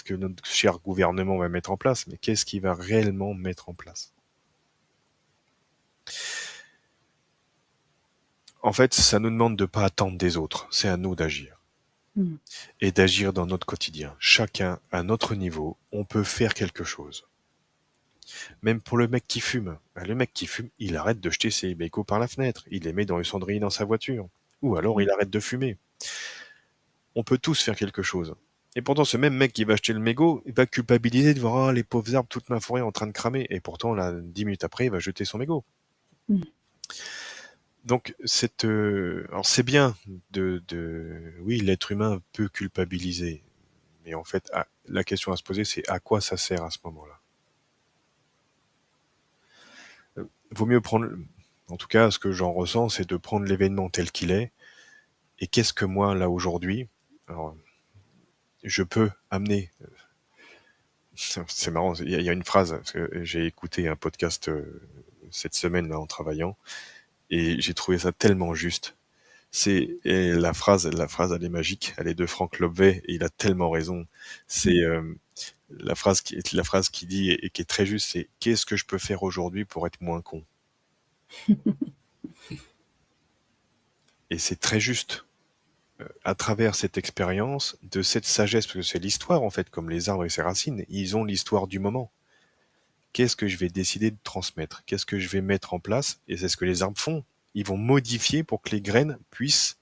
que notre cher gouvernement va mettre en place, mais qu'est-ce qu'il va réellement mettre en place? En fait, ça nous demande de pas attendre des autres, c'est à nous d'agir. Mmh. Et d'agir dans notre quotidien. Chacun, à notre niveau, on peut faire quelque chose. Même pour le mec qui fume. Le mec qui fume, il arrête de jeter ses mégots par la fenêtre. Il les met dans le cendrier dans sa voiture. Ou alors Mmh. il arrête de fumer. On peut tous faire quelque chose. Et pourtant, ce même mec qui va acheter le mégot, il va culpabiliser de voir les pauvres arbres, toute ma forêt en train de cramer. Et pourtant, là, 10 minutes après, il va jeter son mégot. Mmh. Donc, alors c'est bien oui, l'être humain peut culpabiliser. Mais en fait, la question à se poser, c'est à quoi ça sert à ce moment-là? Vaut mieux prendre, en tout cas, ce que j'en ressens, c'est de prendre l'événement tel qu'il est. Et qu'est-ce que moi, là, aujourd'hui, alors, je peux amener. C'est marrant, il y a une phrase, parce que j'ai écouté un podcast cette semaine là, en travaillant, et j'ai trouvé ça tellement juste. Et la phrase, elle est magique, elle est de Franck Lobvet, et il a tellement raison. C'est la phrase qui dit, et qui est très juste, c'est qu'est-ce que je peux faire aujourd'hui pour être moins con? Et c'est très juste. À travers cette expérience, de cette sagesse, parce que c'est l'histoire en fait, comme les arbres et ses racines, ils ont l'histoire du moment. Qu'est-ce que je vais décider de transmettre? Qu'est-ce que je vais mettre en place? Et c'est ce que les arbres font. Ils vont modifier pour que les graines puissent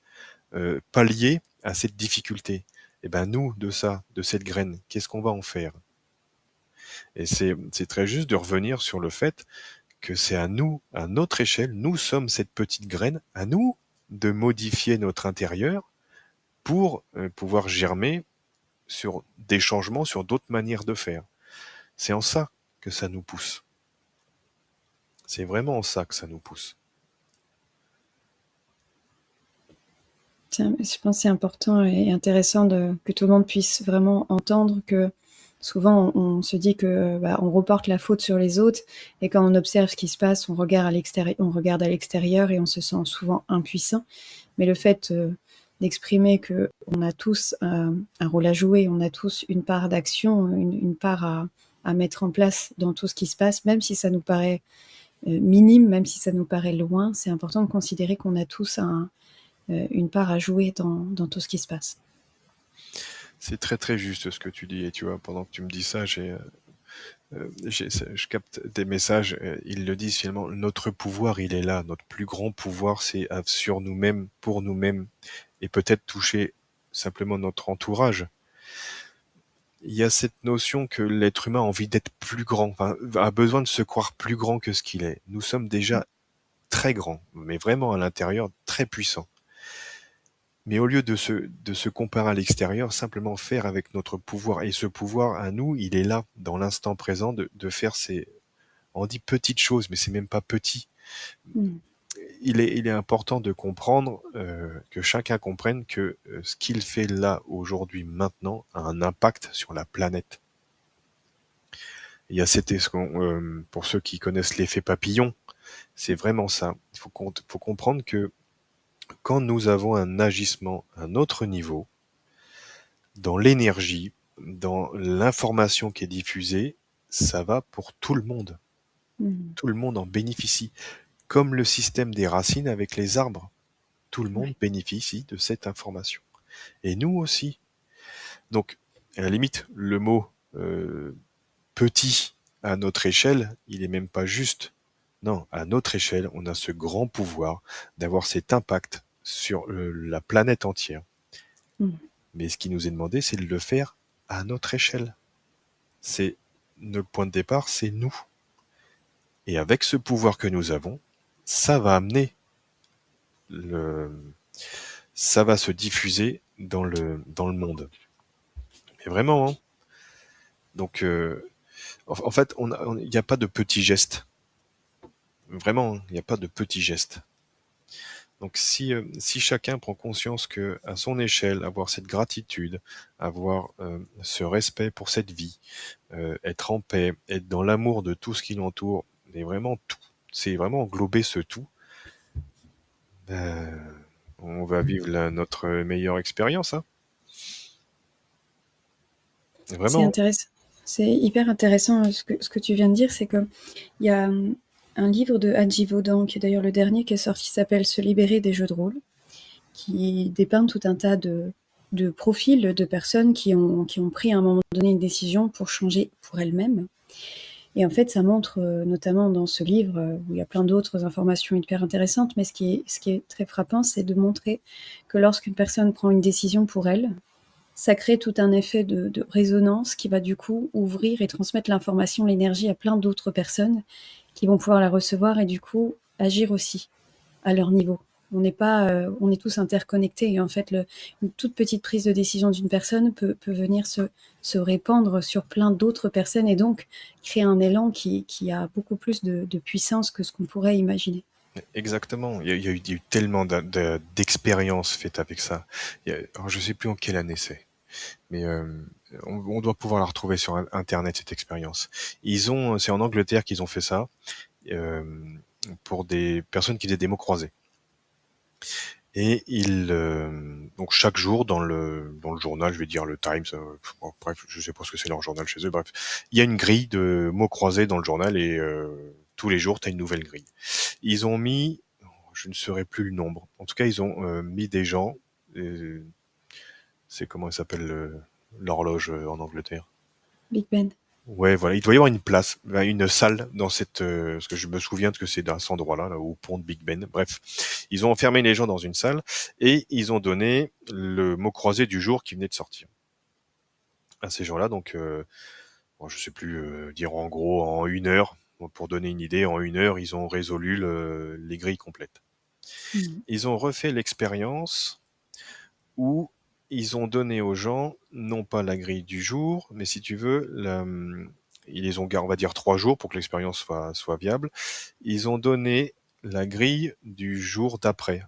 pallier à cette difficulté. Et ben nous, de cette graine, qu'est-ce qu'on va en faire? Et c'est très juste de revenir sur le fait que c'est à nous, à notre échelle, nous sommes cette petite graine, à nous de modifier notre intérieur pour pouvoir germer sur des changements, sur d'autres manières de faire. C'est en ça que ça nous pousse. C'est vraiment en ça que ça nous pousse. Je pense que c'est important et intéressant que tout le monde puisse vraiment entendre que souvent on se dit que on reporte la faute sur les autres et quand on observe ce qui se passe, on regarde à l'extérieur et on se sent souvent impuissant. Mais le fait d'exprimer qu'on a tous un rôle à jouer, on a tous une part d'action, une part à mettre en place dans tout ce qui se passe, même si ça nous paraît minime, même si ça nous paraît loin, c'est important de considérer qu'on a tous une part à jouer dans tout ce qui se passe. C'est très très juste ce que tu dis. Et tu vois, pendant que tu me dis ça, je capte des messages. Ils le disent finalement. Notre pouvoir, il est là. Notre plus grand pouvoir, c'est sur nous-mêmes, pour nous-mêmes, et peut-être toucher simplement notre entourage. Il y a cette notion que l'être humain a envie d'être plus grand, enfin, a besoin de se croire plus grand que ce qu'il est. Nous sommes déjà très grands, mais vraiment à l'intérieur très puissants. Mais au lieu de se comparer à l'extérieur, simplement faire avec notre pouvoir. Et ce pouvoir, à nous, il est là, dans l'instant présent, de faire on dit petites choses, mais c'est même pas petit. Mmh. il est important de comprendre, que chacun comprenne que, ce qu'il fait là, aujourd'hui, maintenant, a un impact sur la planète. Il y a pour ceux qui connaissent l'effet papillon, c'est vraiment ça. Faut comprendre que quand nous avons un agissement à un autre niveau, dans l'énergie, dans l'information qui est diffusée, ça va pour tout le monde. Mmh. Tout le monde en bénéficie. Comme le système des racines avec les arbres. Tout le monde Ouais. bénéficie de cette information. Et nous aussi. Donc, à la limite, le mot petit à notre échelle, il est même pas juste. Non, à notre échelle, on a ce grand pouvoir d'avoir cet impact sur la planète entière. Mmh. Mais ce qui nous est demandé, c'est de le faire à notre échelle. C'est notre point de départ, c'est nous. Et avec ce pouvoir que nous avons, ça va amener le, ça va se diffuser dans le monde. Mais vraiment, hein. Donc, en fait, il n'y a pas de petits gestes. Vraiment, hein, il n'y a pas de petits gestes. Donc, si chacun prend conscience que, à son échelle, avoir cette gratitude, avoir ce respect pour cette vie, être en paix, être dans l'amour de tout ce qui l'entoure, mais vraiment tout, c'est vraiment englober ce tout, euh, on va vivre notre meilleure expérience, hein. C'est Vraiment. intéressant. C'est hyper intéressant, ce que tu viens de dire, c'est qu'il y a, un livre de Hadji Vaudhan, qui est d'ailleurs le dernier qui est sorti, qui s'appelle «Se libérer des jeux de rôle», qui dépeint tout un tas de profils de personnes qui ont pris à un moment donné une décision pour changer pour elles-mêmes. Et en fait, ça montre, notamment dans ce livre, où il y a plein d'autres informations hyper intéressantes, mais ce qui est très frappant, c'est de montrer que lorsqu'une personne prend une décision pour elle, ça crée tout un effet de résonance qui va du coup ouvrir et transmettre l'information, l'énergie à plein d'autres personnes qui vont pouvoir la recevoir et du coup agir aussi à leur niveau. On n'est pas, on est tous interconnectés et en fait, une toute petite prise de décision d'une personne peut venir se répandre sur plein d'autres personnes et donc créer un élan qui a beaucoup plus de puissance que ce qu'on pourrait imaginer. Exactement. Il y a eu tellement d'expériences faites avec ça. Alors, je sais plus en quelle année c'est, mais on doit pouvoir la retrouver sur Internet, cette expérience. C'est en Angleterre qu'ils ont fait ça, euh, pour des personnes qui faisaient des mots croisés. Et donc chaque jour dans le journal, je vais dire le Times, bon, bref, je sais pas ce que c'est leur journal chez eux, bref, il y a une grille de mots croisés dans le journal et tous les jours, tu as une nouvelle grille. Ils ont mis, je ne saurais plus le nombre. En tout cas, ils ont mis des gens. euh, c'est comment il s'appelle l'horloge en Angleterre. Big Ben. Ouais, voilà, il doit y avoir une place, une salle dans parce que je me souviens que c'est dans cet endroit-là, là, au pont de Big Ben. Bref, ils ont enfermé les gens dans une salle et ils ont donné le mot croisé du jour qui venait de sortir à ces gens-là. Donc, bon, je sais plus dire en gros en 1 heure. Bon, pour donner une idée, en 1 heure, ils ont résolu les grilles complètes. Mmh. Ils ont refait l'expérience où ils ont donné aux gens, non pas la grille du jour, mais si tu veux, ils les ont, on va dire 3 jours pour que l'expérience soit viable. Ils ont donné la grille du jour d'après.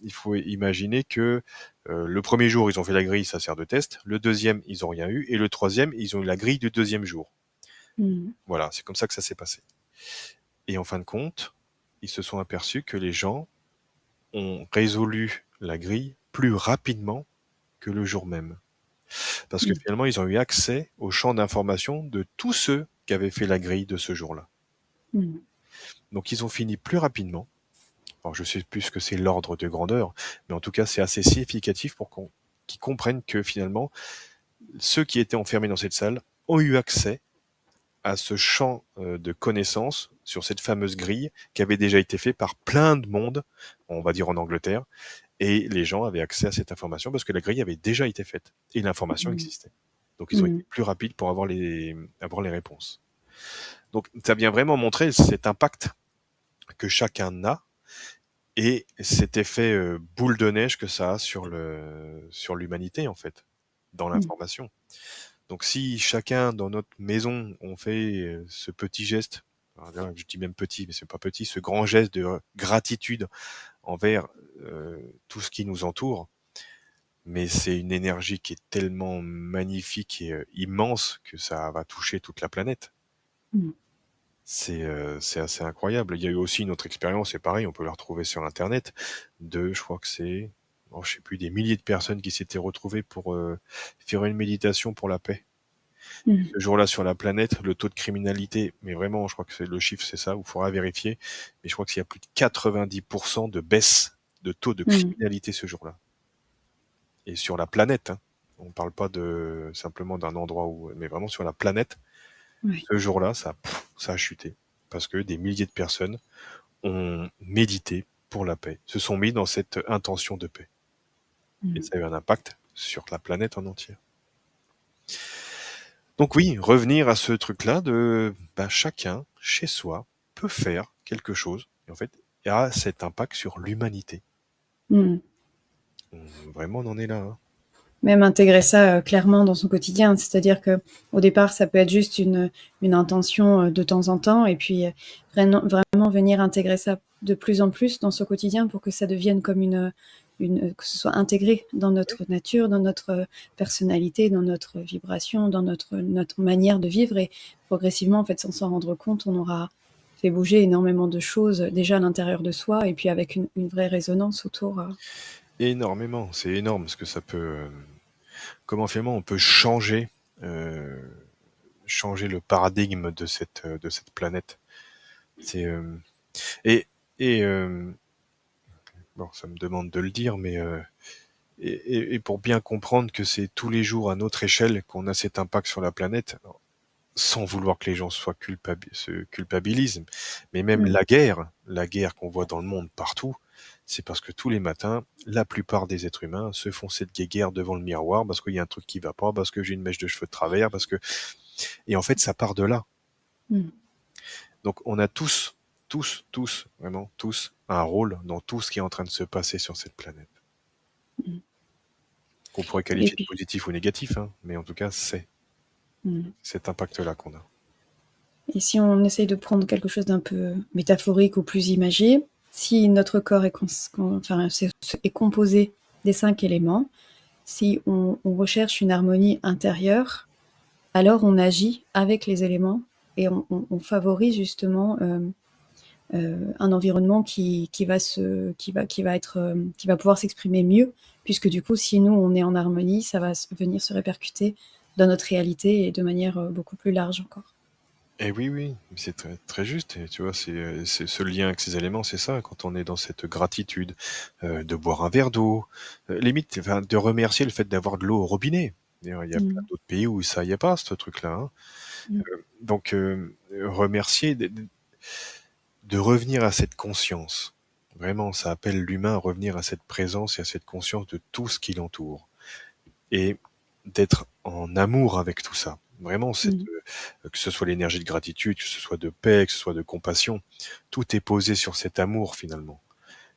Il faut imaginer que le premier jour, ils ont fait la grille, ça sert de test. Le deuxième, ils ont rien eu. Et le troisième, ils ont eu la grille du deuxième jour. Mmh. Voilà, c'est comme ça que ça s'est passé. Et en fin de compte, ils se sont aperçus que les gens ont résolu la grille plus rapidement que le jour même. Parce que Mmh. finalement, ils ont eu accès au champ d'information de tous ceux qui avaient fait la grille de ce jour-là. Mmh. Donc ils ont fini plus rapidement. Alors je sais plus ce que c'est l'ordre de grandeur, mais en tout cas c'est assez significatif pour qu'ils comprennent que finalement, ceux qui étaient enfermés dans cette salle ont eu accès à ce champ de connaissances sur cette fameuse grille qui avait déjà été fait par plein de monde, on va dire en Angleterre, et les gens avaient accès à cette information parce que la grille avait déjà été faite et l'information Mmh. existait. Donc ils ont Mmh. été plus rapides pour avoir les réponses. Donc ça vient vraiment montrer cet impact que chacun a et cet effet boule de neige que ça a sur l'humanité en fait, dans Mmh. l'information. Donc si chacun dans notre maison on fait ce petit geste, Alors là, je dis même petit, mais c'est pas petit, ce grand geste de gratitude envers tout ce qui nous entoure. Mais c'est une énergie qui est tellement magnifique et immense que ça va toucher toute la planète. Mmh. C'est assez incroyable. Il y a eu aussi une autre expérience, c'est pareil, on peut la retrouver sur internet, je crois que c'est, oh, je sais plus, des milliers de personnes qui s'étaient retrouvées pour faire une méditation pour la paix. Mmh. Ce jour-là sur la planète, le taux de criminalité, mais vraiment, je crois que le chiffre c'est ça, il faudra vérifier, mais je crois qu'il y a plus de 90% de baisse de taux de Mmh. criminalité ce jour-là. Et sur la planète, hein. On parle pas simplement d'un endroit mais vraiment sur la planète, Ouais. ce jour-là, ça a chuté. Parce que des milliers de personnes ont médité pour la paix, se sont mis dans cette intention de paix. Et Mmh. ça a eu un impact sur la planète en entier. Donc oui, revenir à ce truc-là chacun, chez soi, peut faire quelque chose, et en fait, il y a cet impact sur l'humanité. Mmh. Vraiment, on en est là, hein. Même intégrer ça, clairement dans son quotidien. C'est-à-dire qu'au départ, ça peut être juste une intention, de temps en temps et puis, vraiment venir intégrer ça de plus en plus dans son quotidien pour que ça devienne comme que ce soit intégré dans notre nature, dans notre personnalité, dans notre vibration, dans notre manière de vivre et progressivement, en fait, sans s'en rendre compte, on aura fait bouger énormément de choses, déjà à l'intérieur de soi et puis avec une vraie résonance autour. Énormément, c'est énorme ce que ça peut, comment finalement on peut euh, changer le paradigme de cette planète. C'est et et bon, ça me demande de le dire, mais et pour bien comprendre que c'est tous les jours à notre échelle qu'on a cet impact sur la planète, sans vouloir que les gens se culpabilisent, mais même Mmh. la guerre qu'on voit dans le monde partout, c'est parce que tous les matins, la plupart des êtres humains se font cette guerre devant le miroir parce qu'il y a un truc qui va pas, parce que j'ai une mèche de cheveux de travers, et en fait, ça part de là. Mmh. Donc, on a tous, vraiment tous, un rôle dans tout ce qui est en train de se passer sur cette planète. Mmh. Qu'on pourrait Et qualifier de puis positif ou négatif, hein, mais en tout cas, c'est mmh. cet impact-là qu'on a. Et si on essaye de prendre quelque chose d'un peu métaphorique ou plus imagé, si notre corps est composé des 5 éléments, si on recherche une harmonie intérieure, alors on agit avec les éléments et on favorise justement, un environnement qui va pouvoir s'exprimer mieux puisque du coup, si nous, on est en harmonie, ça va venir se répercuter dans notre réalité et de manière, beaucoup plus large encore. Et oui, oui, c'est très juste. Et tu vois, c'est ce lien avec ces éléments, c'est ça. Quand on est dans cette gratitude, de boire un verre d'eau, limite, enfin, de remercier le fait d'avoir de l'eau au robinet. D'ailleurs, il y a plein Mmh. d'autres pays où ça y a pas, ce truc-là, hein. Mmh. Donc, remercier, de revenir à cette conscience. Vraiment, ça appelle l'humain à revenir à cette présence et à cette conscience de tout ce qui l'entoure. Et d'être en amour avec tout ça. Vraiment, Mmh. que ce soit l'énergie de gratitude, que ce soit de paix, que ce soit de compassion, tout est posé sur cet amour finalement.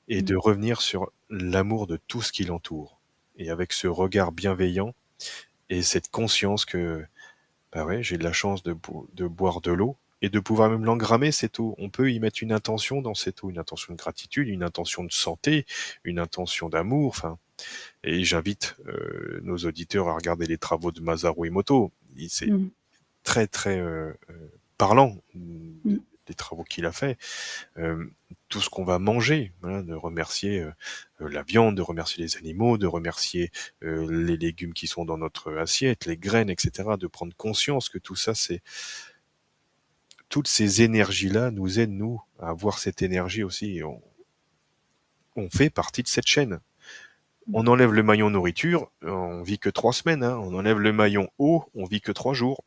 Et Mmh. de revenir sur l'amour de tout ce qui l'entoure. Et avec ce regard bienveillant et cette conscience que, bah ouais, j'ai de la chance de boire de l'eau et de pouvoir même l'engrammer cette eau. On peut y mettre une intention dans cette eau, une intention de gratitude, une intention de santé, une intention d'amour, enfin, et j'invite nos auditeurs à regarder les travaux de Masaru Emoto. C'est Mmh. très très parlant Mmh. des travaux qu'il a fait. Tout ce qu'on va manger, voilà, de remercier la viande, de remercier les animaux, de remercier les légumes qui sont dans notre assiette, les graines, etc. De prendre conscience que tout ça, c'est toutes ces énergies-là nous aident nous à avoir cette énergie aussi. Et on fait partie de cette chaîne. Mmh. On enlève le maillon nourriture, on vit que 3 semaines, hein. On enlève le maillon eau, on vit que 3 jours.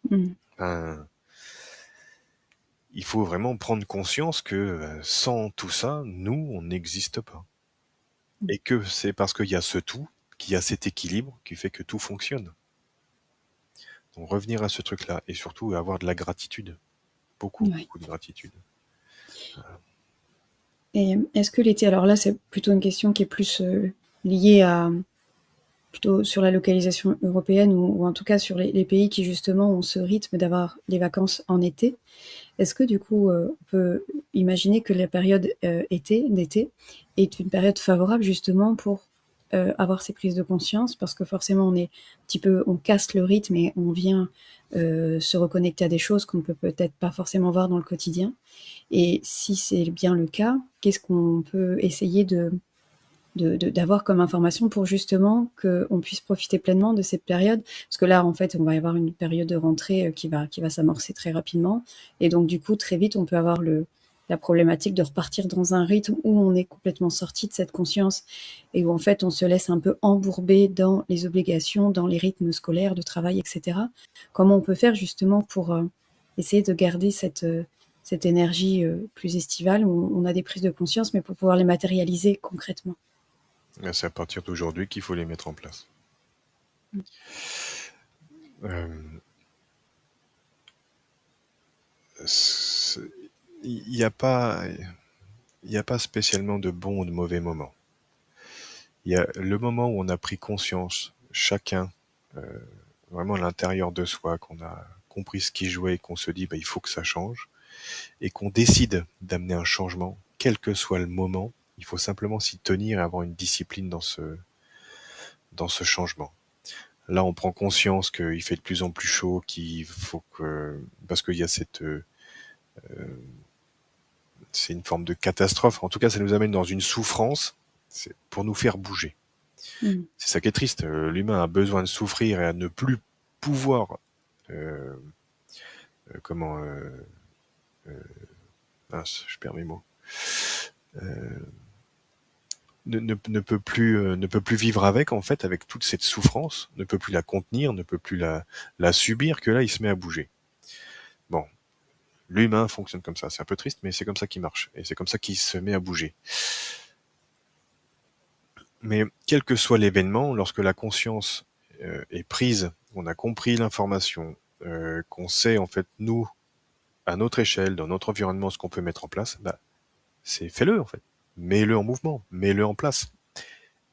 Mmh. Enfin, il faut vraiment prendre conscience que sans tout ça, nous, on n'existe pas. Mmh. Et que c'est parce qu'il y a ce tout, qu'il y a cet équilibre qui fait que tout fonctionne. Donc revenir à ce truc-là et surtout avoir de la gratitude. Beaucoup, Ouais. beaucoup de gratitude. Et est-ce que l'été alors là, c'est plutôt une question qui est plus, liée à plutôt sur la localisation européenne ou en tout cas sur les pays qui justement ont ce rythme d'avoir les vacances en été. Est-ce que du coup, on peut imaginer que la période d'été est une période favorable justement pour avoir ces prises de conscience? Parce que forcément, on est un petit peu, on casse le rythme et on vient se reconnecter à des choses qu'on ne peut peut-être pas forcément voir dans le quotidien. Et si c'est bien le cas, qu'est-ce qu'on peut essayer d'avoir comme information pour justement qu'on puisse profiter pleinement de cette période? Parce que là, en fait, on va y avoir une période de rentrée qui va s'amorcer très rapidement. Et donc, du coup, très vite, on peut avoir la problématique de repartir dans un rythme où on est complètement sorti de cette conscience et où, en fait, on se laisse un peu embourber dans les obligations, dans les rythmes scolaires, de travail, etc. Comment on peut faire justement pour essayer de garder cette énergie plus estivale où on a des prises de conscience, mais pour pouvoir les matérialiser concrètement? C'est à partir d'aujourd'hui qu'il faut les mettre en place. Euh, Il n'y a pas, il n'y a pas spécialement de bons ou de mauvais moments. Il y a le moment où on a pris conscience, chacun, euh, vraiment à l'intérieur de soi, qu'on a compris ce qui jouait et qu'on se dit bah, il faut que ça change, et qu'on décide d'amener un changement, quel que soit le moment, il faut simplement s'y tenir et avoir une discipline dans ce changement. Là, on prend conscience qu'il fait de plus en plus chaud, qu'il faut que, parce qu'il y a c'est une forme de catastrophe. En tout cas, ça nous amène dans une souffrance, c'est pour nous faire bouger. Mmh. C'est ça qui est triste. L'humain a besoin de souffrir et à ne plus pouvoir, euh, comment, mince, je perds mes mots, ne peut plus vivre avec, en fait, avec toute cette souffrance, ne peut plus la contenir, ne peut plus la subir, que là, il se met à bouger. Bon, l'humain fonctionne comme ça. C'est un peu triste, mais c'est comme ça qu'il marche. Et c'est comme ça qu'il se met à bouger. Mais quel que soit l'événement, lorsque la conscience est prise, on a compris l'information, qu'on sait, en fait, nous, à notre échelle, dans notre environnement, ce qu'on peut mettre en place, bah, c'est fais-le, en fait. Mets-le en mouvement, mets-le en place.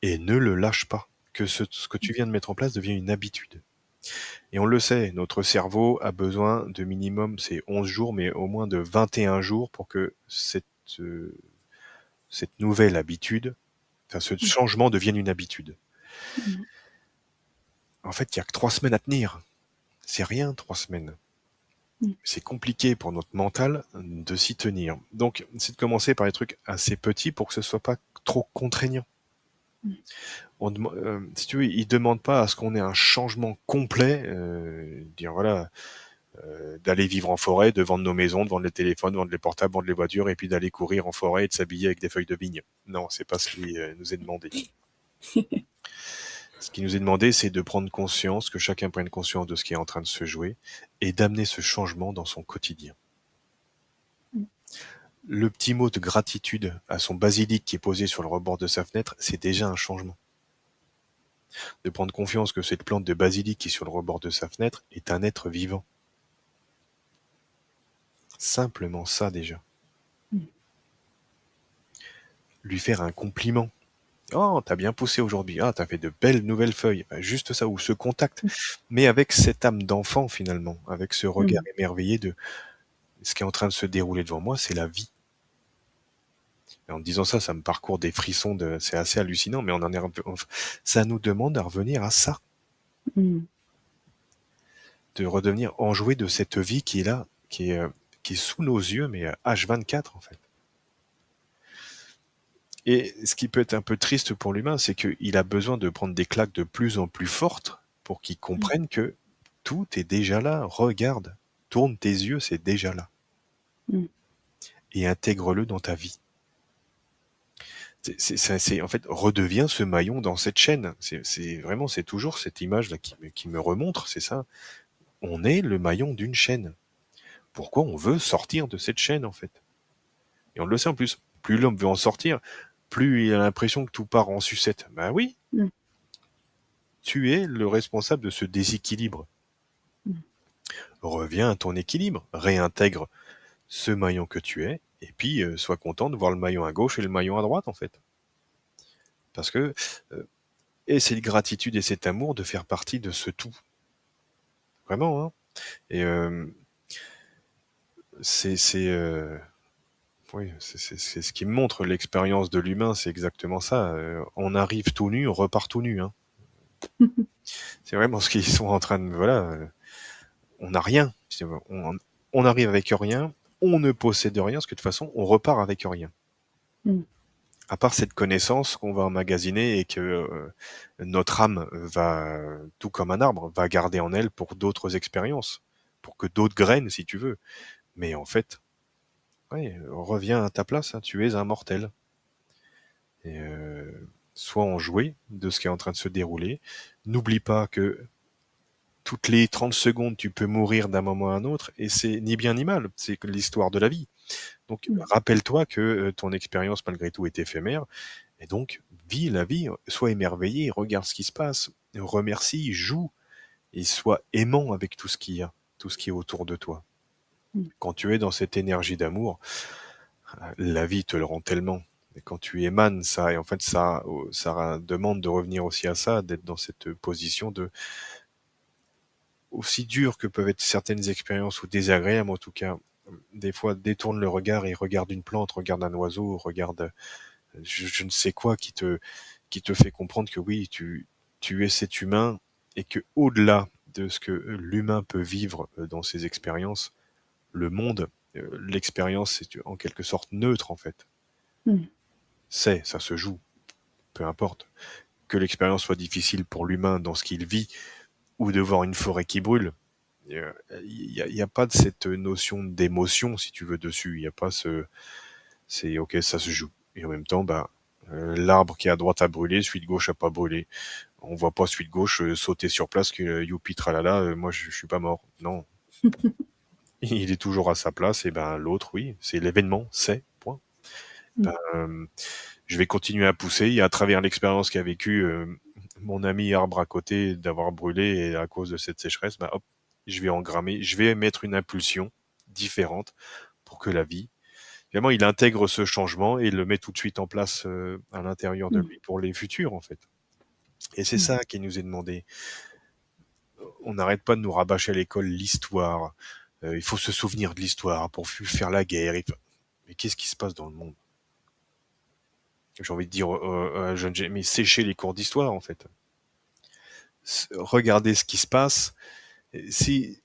Et ne le lâche pas. Que ce que tu viens de mettre en place devienne une habitude. Et on le sait, notre cerveau a besoin de minimum, c'est 11 jours, mais au moins de 21 jours pour que euh, cette nouvelle habitude, enfin ce Mmh. changement devienne une habitude. Mmh. En fait, il y a que 3 semaines à tenir. C'est rien, 3 semaines. Mmh. C'est compliqué pour notre mental de s'y tenir. Donc, c'est de commencer par des trucs assez petits pour que ce soit pas trop contraignant. Mmh. Si tu veux, ils demandent pas à ce qu'on ait un changement complet, dire voilà, d'aller vivre en forêt, de vendre nos maisons, de vendre les téléphones, de vendre les portables, de vendre les voitures, et puis d'aller courir en forêt et de s'habiller avec des feuilles de vigne. Non, c'est pas ce qui nous est demandé. Ce qui nous est demandé, c'est de prendre conscience, que chacun prenne conscience de ce qui est en train de se jouer, et d'amener ce changement dans son quotidien. Mmh. Le petit mot de gratitude à son basilic qui est posé sur le rebord de sa fenêtre, c'est déjà un changement. De prendre confiance que cette plante de basilic qui est sur le rebord de sa fenêtre est un être vivant. Simplement ça déjà. Mmh. Lui faire un compliment. Oh, t'as bien poussé aujourd'hui. Ah, t'as fait de belles nouvelles feuilles. Ben, juste ça, ou ce contact. Mais avec cette âme d'enfant finalement, avec ce regard Mmh. émerveillé de ce qui est en train de se dérouler devant moi, c'est la vie. Et en disant ça, ça me parcourt des frissons c'est assez hallucinant, mais on en est un peu, ça nous demande à revenir à ça, Mmh. de redevenir enjoué de cette vie qui est là, qui est sous nos yeux, mais H24 en fait. Et ce qui peut être un peu triste pour l'humain, c'est qu'il a besoin de prendre des claques de plus en plus fortes pour qu'il Mmh. comprenne que tout est déjà là. Regarde, tourne tes yeux, c'est déjà là. Mmh. Et intègre-le dans ta vie. En fait, redeviens ce maillon dans cette chaîne. C'est vraiment, c'est toujours cette image là qui me remontre, c'est ça. On est le maillon d'une chaîne. Pourquoi on veut sortir de cette chaîne en fait? Et on le sait en plus. Plus l'homme veut en sortir, plus il a l'impression que tout part en sucette. Ben oui, Mmh. tu es le responsable de ce déséquilibre. Mmh. Reviens à ton équilibre, réintègre ce maillon que tu es, et puis sois content de voir le maillon à gauche et le maillon à droite en fait. Parce que et cette gratitude et cet amour de faire partie de ce tout. Vraiment, hein. Et c'est oui, c'est ce qui me montre l'expérience de l'humain, c'est exactement ça. On arrive tout nu, on repart tout nu, hein. C'est vraiment ce qu'ils sont en train de, voilà, on n'a rien. On arrive avec rien, on ne possède rien, parce que de toute façon, on repart avec rien. Mmh. À part cette connaissance qu'on va emmagasiner et que notre âme va, tout comme un arbre, va garder en elle pour d'autres expériences, pour que d'autres graines, si tu veux. Mais en fait, ouais, reviens à ta place, hein, tu es un mortel. Et sois enjoué de ce qui est en train de se dérouler. N'oublie pas que toutes les 30 secondes, tu peux mourir d'un moment à un autre, et c'est ni bien ni mal, c'est l'histoire de la vie. Donc Mmh. rappelle-toi que ton expérience malgré tout est éphémère, et donc vis la vie, sois émerveillé, regarde ce qui se passe, remercie, joue, et sois aimant avec tout ce qu'il y a, tout ce qui est autour de toi. Mmh. Quand tu es dans cette énergie d'amour, la vie te le rend tellement. Et quand tu émanes ça, et en fait ça demande de revenir aussi à ça, d'être dans cette position de, aussi dur que peuvent être certaines expériences ou désagréables en tout cas, des fois détourne le regard et regarde une plante, regarde un oiseau, regarde je ne sais quoi qui te fait comprendre que oui, tu es cet humain, et que au-delà de ce que l'humain peut vivre dans ses expériences, le monde, l'expérience, c'est en quelque sorte neutre en fait. Mmh. Ça se joue, peu importe. Que l'expérience soit difficile pour l'humain dans ce qu'il vit, ou de voir une forêt qui brûle, il y a pas de cette notion d'émotion, si tu veux, dessus. Il y a pas c'est ok, ça se joue. Et en même temps, bah, l'arbre qui est à droite a brûlé, celui de gauche a pas brûlé. On voit pas celui de gauche sauter sur place que youpi tralala, moi je suis pas mort. Non, il est toujours à sa place. Et ben l'autre, oui, c'est l'événement, c'est point. Mmh. Ben, je vais continuer à pousser, et à travers l'expérience qu'a vécu mon ami arbre à côté d'avoir brûlé, et à cause de cette sécheresse, bah hop, je vais engrammer, je vais mettre une impulsion différente pour que la vie, finalement, il intègre ce changement et le met tout de suite en place à l'intérieur de Mmh. lui pour les futurs, en fait. Et c'est Mmh. ça qui nous est demandé. On n'arrête pas de nous rabâcher à l'école l'histoire. Il faut se souvenir de l'histoire pour faire la guerre. Mais qu'est-ce qui se passe dans le monde? J'ai envie de dire, jeune, mais sécher les cours d'histoire, en fait. Regardez ce qui se passe, si,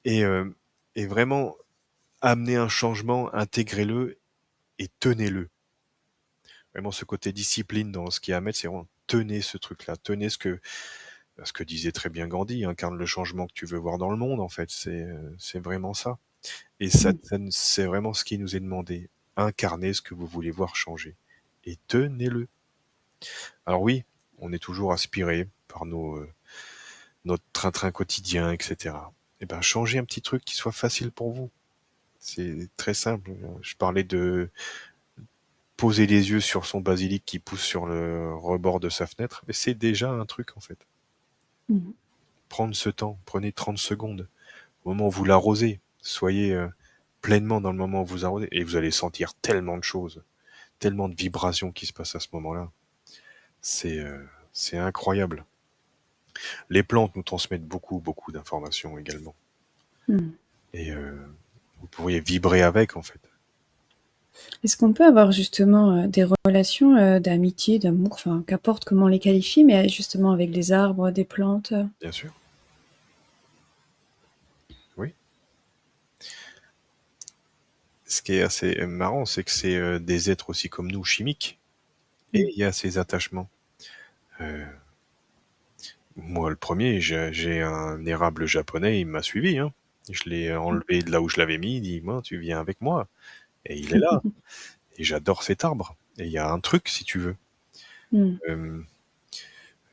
et, euh, et vraiment amener un changement, intégrez-le et tenez-le. Vraiment ce côté discipline dans ce qu'il y a à mettre, c'est vraiment tenez ce truc-là, tenez ce que disait très bien Gandhi, incarne le changement que tu veux voir dans le monde, en fait, c'est vraiment ça. Et ça, Mmh. c'est vraiment ce qui nous est demandé, incarnez ce que vous voulez voir changer et tenez-le. Alors oui, on est toujours aspiré par notre train-train quotidien, etc. Eh ben, changez un petit truc qui soit facile pour vous. C'est très simple. Je parlais de poser les yeux sur son basilic qui pousse sur le rebord de sa fenêtre, mais c'est déjà un truc en fait. Mmh. Prendre ce temps, prenez 30 secondes. Au moment où vous l'arrosez, soyez pleinement dans le moment où vous arrosez, et vous allez sentir tellement de choses, tellement de vibrations qui se passent à ce moment-là. C'est euh, c'est incroyable. Les plantes nous transmettent beaucoup, beaucoup d'informations également. Mmh. Et vous pourriez vibrer avec en fait, Est-ce qu'on peut avoir justement, des relations, d'amitié, d'amour, enfin qu'importe comment on les qualifie, mais justement avec des arbres, des plantes? bien sûr. Oui. Ce qui est assez marrant, c'est que c'est des êtres aussi comme nous, chimiques, et Mmh. il y a ces attachements. Euh, Moi, le premier, j'ai un érable japonais, il m'a suivi, hein. Je l'ai Mmh. enlevé de là où je l'avais mis, il dit, moi, tu viens avec moi. Et il est là. Et j'adore cet arbre. Et il y a un truc, si tu veux. Mmh.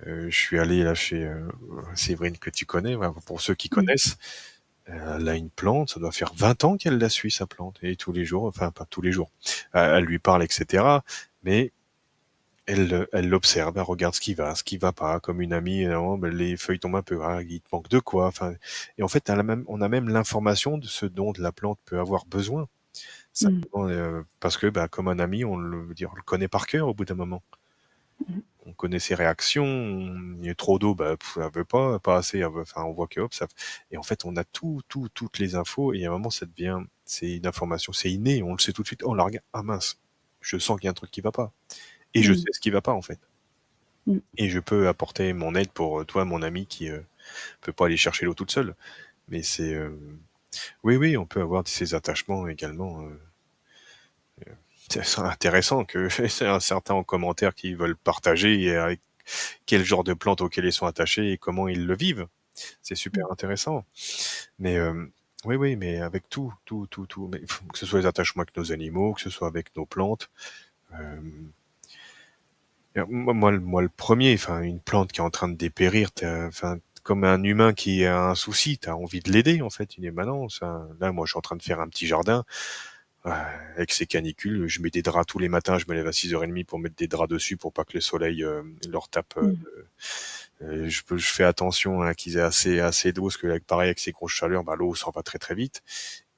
Euh, je suis allé là chez Séverine que tu connais, voilà, pour ceux qui Mmh. connaissent. Elle a une plante, ça doit faire 20 ans qu'elle la suit, sa plante. Et tous les jours, enfin pas tous les jours, elle lui parle, etc. Mais elle l'observe, elle regarde ce qui va pas, comme une amie, non, ben, les feuilles tombent un peu, ah, il te manque de quoi, enfin, et en fait, on a même l'information de ce dont la plante peut avoir besoin. Mmh. Simplement, parce que, bah, comme un ami, on le connaît par cœur au bout d'un moment. Mmh. On connaît ses réactions, il y a trop d'eau, bah, elle veut pas assez, enfin, on voit que hop, ça, et en fait, on a toutes les infos, et à un moment, ça devient C'est une information, c'est inné, on le sait tout de suite. Oh, la regarde, ah mince, je sens qu'il y a un truc qui va pas. Et je Mmh. sais ce qui va pas, en fait. Mmh. Et je peux apporter mon aide pour toi, mon ami, qui peut pas aller chercher l'eau toute seule. Mais oui, oui, on peut avoir ces attachements également. C'est intéressant que c'est un certain en commentaire qui veulent partager et avec quel genre de plantes auxquelles ils sont attachés et comment ils le vivent. C'est super Mmh. intéressant. Mais oui, oui, mais avec tout, mais que ce soit les attachements avec nos animaux, que ce soit avec nos plantes. Euh, moi, le premier, enfin, une plante qui est en train de dépérir, enfin, comme un humain qui a un souci, t'as envie de l'aider, en fait. Il dit, bah non, ça, là, moi, je suis en train de faire un petit jardin, avec ces canicules, je mets des draps tous les matins, je me lève à 6h30 pour mettre des draps dessus pour pas que le soleil leur tape. Mmh. Je fais attention hein, qu'ils aient assez d'eau, parce que là, pareil avec ces grosses chaleurs, bah, l'eau s'en va très très vite.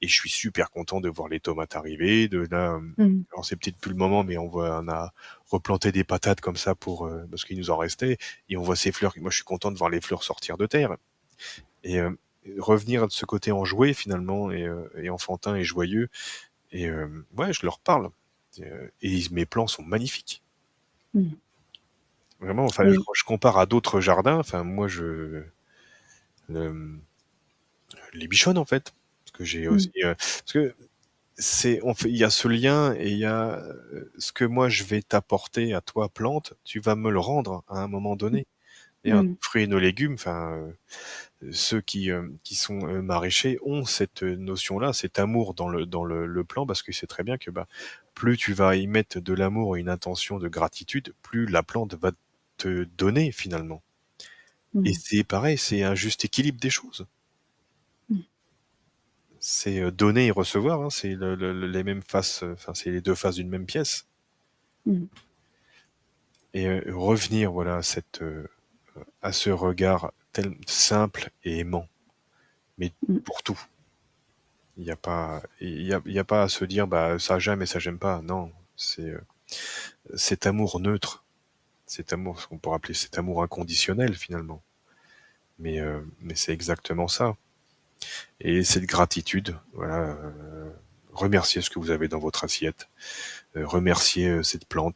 Et je suis super content de voir les tomates arriver. De là, Mmh. alors c'est peut-être plus le moment, mais on a replanté des patates comme ça pour parce qu'il nous en restait, et on voit ces fleurs. Moi, je suis content de voir les fleurs sortir de terre et revenir de ce côté enjoué finalement et enfantin et joyeux. Et ouais, je leur parle. Et mes plants sont magnifiques. Mmh. Vraiment, enfin, Oui. je compare à d'autres jardins. Enfin, moi, le- les bichonne en fait, parce que j'ai Mmh. aussi, parce que il y a ce lien et il y a ce que moi je vais t'apporter à toi plante, tu vas me le rendre à un moment donné. Et nos Mmh. fruits et nos légumes, enfin, ceux qui sont maraîchers ont cette notion-là, cet amour le plan, parce que c'est très bien que bah, plus tu vas y mettre de l'amour et une intention de gratitude, plus la plante va te donner finalement. Et Mmh. c'est pareil, c'est un juste équilibre des choses. Mmh. C'est donner et recevoir, hein, c'est les mêmes faces, enfin c'est les deux faces d'une même pièce. Mmh. Et revenir voilà à ce regard simple et aimant, mais Mmh. pour tout. Il y a pas à se dire bah ça j'aime et ça j'aime pas. Non, c'est cet amour neutre, cet amour, ce qu'on pourrait appeler cet amour inconditionnel finalement. Mais c'est exactement ça. Et cette gratitude, voilà, remercier ce que vous avez dans votre assiette, remercier cette plante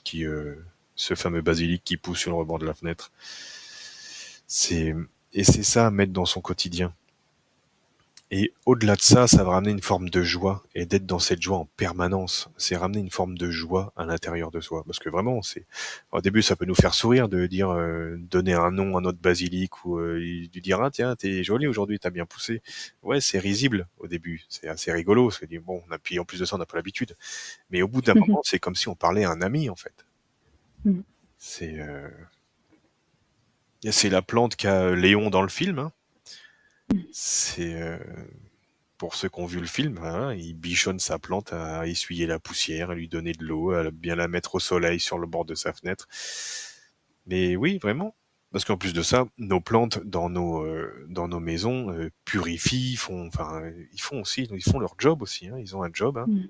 ce fameux basilic qui pousse sur le rebord de la fenêtre. C'est et c'est ça à mettre dans son quotidien. Et au-delà de ça, ça va ramener une forme de joie et d'être dans cette joie en permanence. C'est ramener une forme de joie à l'intérieur de soi. Parce que vraiment, au début, ça peut nous faire sourire de dire, donner un nom à notre basilic ou lui dire, ah tiens, t'es joli aujourd'hui, t'as bien poussé. Ouais, c'est risible au début. C'est assez rigolo. C'est dit, bon, puis en plus de ça, on n'a pas l'habitude. Mais au bout d'un Mmh. moment, c'est comme si on parlait à un ami, en fait. Mmh. C'est, euh, c'est la plante qu'a Léon dans le film, hein. C'est, pour ceux qui ont vu le film, hein, il bichonne sa plante à essuyer la poussière, à lui donner de l'eau, à bien la mettre au soleil sur le bord de sa fenêtre. Mais oui, vraiment. Parce qu'en plus de ça, nos plantes dans nos maisons purifient, ils font leur job aussi. Hein, ils ont un job hein, Mmh.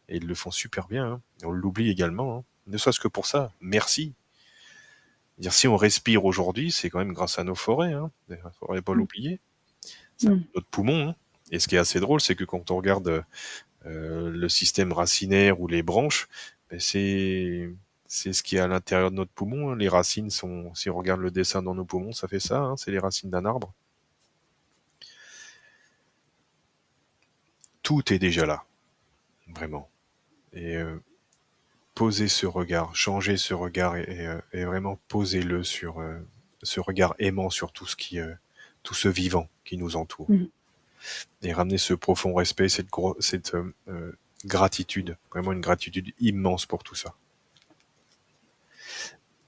et ils le font super bien. Hein, et on l'oublie également. Hein, ne serait-ce que pour ça, merci. Dire si on respire aujourd'hui, c'est quand même grâce à nos forêts. Hein, il ne faudrait pas Mmh. l'oublier. C'est Mmh. notre poumon. Hein. Et ce qui est assez drôle, c'est que quand on regarde le système racinaire ou les branches, ben c'est ce qui est à l'intérieur de notre poumon. Hein. Les racines sont, si on regarde le dessin dans nos poumons, ça fait ça. Hein, c'est les racines d'un arbre. Tout est déjà là, vraiment. Et poser ce regard, changer ce regard et vraiment poser-le sur ce regard aimant sur tout ce vivant qui nous entoure. Mmh. Et ramener ce profond respect, cette gratitude, vraiment une gratitude immense pour tout ça.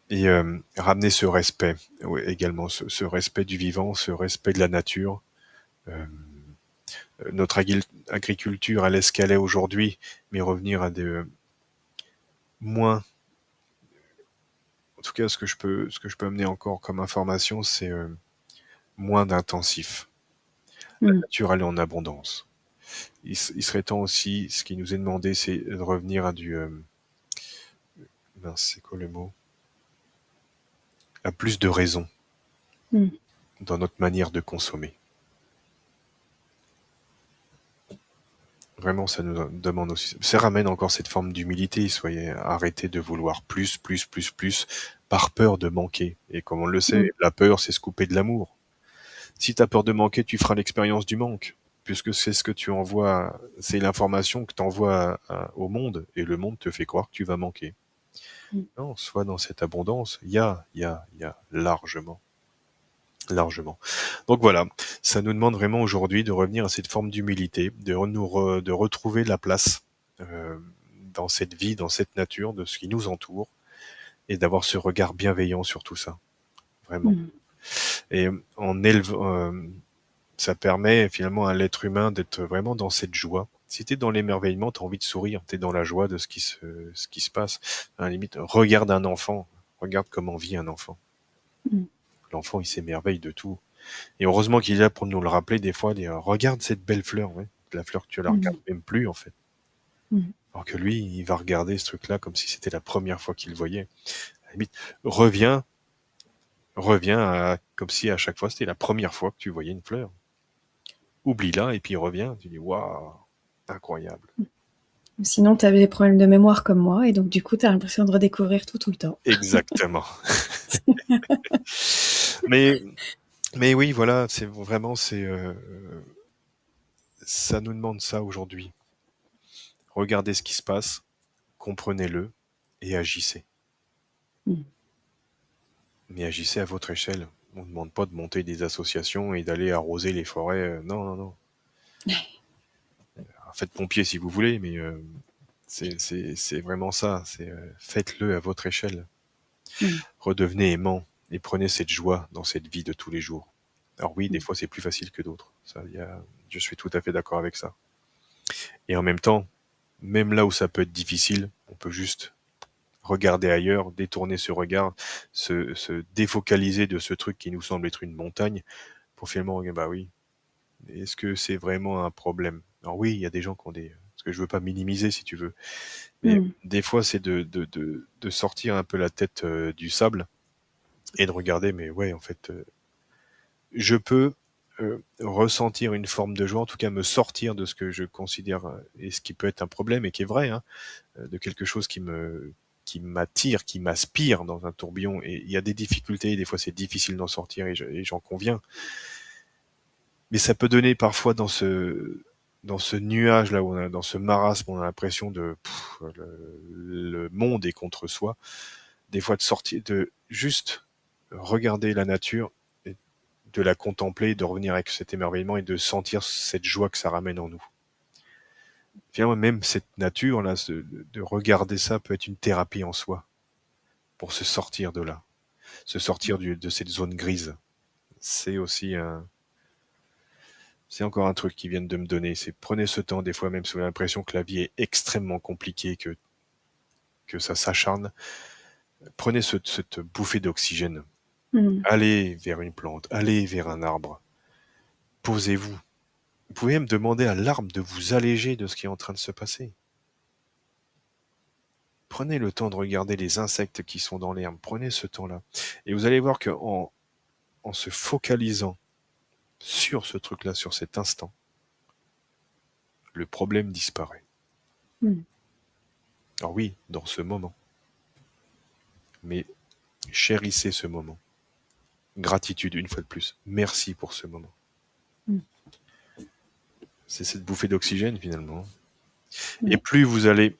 Et ramener ce respect, ouais, également, ce respect du vivant, ce respect de la nature. Euh, notre agriculture, elle est ce qu'elle est aujourd'hui, mais revenir à des moins. En tout cas, ce que je peux amener encore comme information, c'est moins d'intensif. La Mmh. nature, elle est en abondance. Il serait temps aussi, ce qui nous est demandé, c'est de revenir à mince, c'est quoi le mot? À plus de raison Mmh. dans notre manière de consommer. Vraiment, ça nous demande aussi. Ça ramène encore cette forme d'humilité. Soyez arrêtez de vouloir plus, plus, plus, plus, par peur de manquer. Et comme on le Mmh. sait, la peur, c'est se couper de l'amour. Si tu as peur de manquer, tu feras l'expérience du manque, puisque c'est ce que tu envoies, c'est l'information que tu envoies au monde, et le monde te fait croire que tu vas manquer. Mmh. Non, soit dans cette abondance, il y a largement. Largement. Donc voilà, ça nous demande vraiment aujourd'hui de revenir à cette forme d'humilité, de retrouver la place euh, dans cette vie, dans cette nature, de ce qui nous entoure, et d'avoir ce regard bienveillant sur tout ça, vraiment. Mmh. Et en élevant, ça permet finalement à l'être humain d'être vraiment dans cette joie. Si tu es dans l'émerveillement, tu as envie de sourire, tu es dans la joie de ce qui se passe. À la limite, regarde un enfant, regarde comment vit un enfant. Mmh. L'enfant, il s'émerveille de tout. Et heureusement qu'il est là pour nous le rappeler des fois, regarde cette belle fleur, ouais. La fleur que tu la regardes Mmh. même plus en fait. Mmh. Alors que lui, il va regarder ce truc-là comme si c'était la première fois qu'il le voyait. À la limite, reviens, comme si à chaque fois c'était la première fois que tu voyais une fleur. Oublie-la et puis reviens, tu dis waouh, incroyable. Sinon, tu avais des problèmes de mémoire comme moi et donc du coup, tu as l'impression de redécouvrir tout le temps. Exactement. mais mais oui, voilà, c'est vraiment ça nous demande ça aujourd'hui. Regardez ce qui se passe, comprenez-le et agissez. Mmh. Mais agissez à votre échelle. On ne demande pas de monter des associations et d'aller arroser les forêts. Non, non, non. Alors, faites pompier si vous voulez, mais c'est vraiment ça. Faites-le à votre échelle. Mmh. Redevenez aimant et prenez cette joie dans cette vie de tous les jours. Alors oui, des Mmh. fois c'est plus facile que d'autres. Je suis tout à fait d'accord avec ça. Et en même temps, même là où ça peut être difficile, on peut juste regarder ailleurs, détourner ce regard, se défocaliser de ce truc qui nous semble être une montagne, pour finalement regarder, bah oui, est-ce que c'est vraiment un problème? Alors oui, il y a des gens qui ont des... Parce que je veux pas minimiser si tu veux, mais Mmh. des fois c'est de sortir un peu la tête du sable et de regarder, mais ouais, en fait, je peux ressentir une forme de joie, en tout cas me sortir de ce que je considère et ce qui peut être un problème et qui est vrai, hein, de quelque chose qui m'attire, qui m'aspire dans un tourbillon. Et il y a des difficultés, des fois c'est difficile d'en sortir et j'en conviens. Mais ça peut donner parfois dans ce nuage là, dans ce marasme, on a l'impression le monde est contre soi. Des fois de sortir, de juste regarder la nature, et de la contempler, de revenir avec cet émerveillement et de sentir cette joie que ça ramène en nous. Finalement, même cette nature là, de regarder ça peut être une thérapie en soi pour se sortir de là, se sortir de cette zone grise. C'est aussi c'est encore un truc qui viennent de me donner. C'est prenez ce temps, des fois même si vous avez l'impression que la vie est extrêmement compliquée, que ça s'acharne. Prenez cette bouffée d'oxygène. Mmh. Allez vers une plante, allez vers un arbre. Posez-vous. Vous pouvez même demander à l'arbre de vous alléger de ce qui est en train de se passer. Prenez le temps de regarder les insectes qui sont dans l'herbe. Prenez ce temps-là. Et vous allez voir qu'en en se focalisant sur ce truc-là, sur cet instant, le problème disparaît. Mmh. Alors oui, dans ce moment. Mais chérissez ce moment. Gratitude, une fois de plus. Merci pour ce moment. Mmh. C'est cette bouffée d'oxygène finalement. Et Ouais. plus vous allez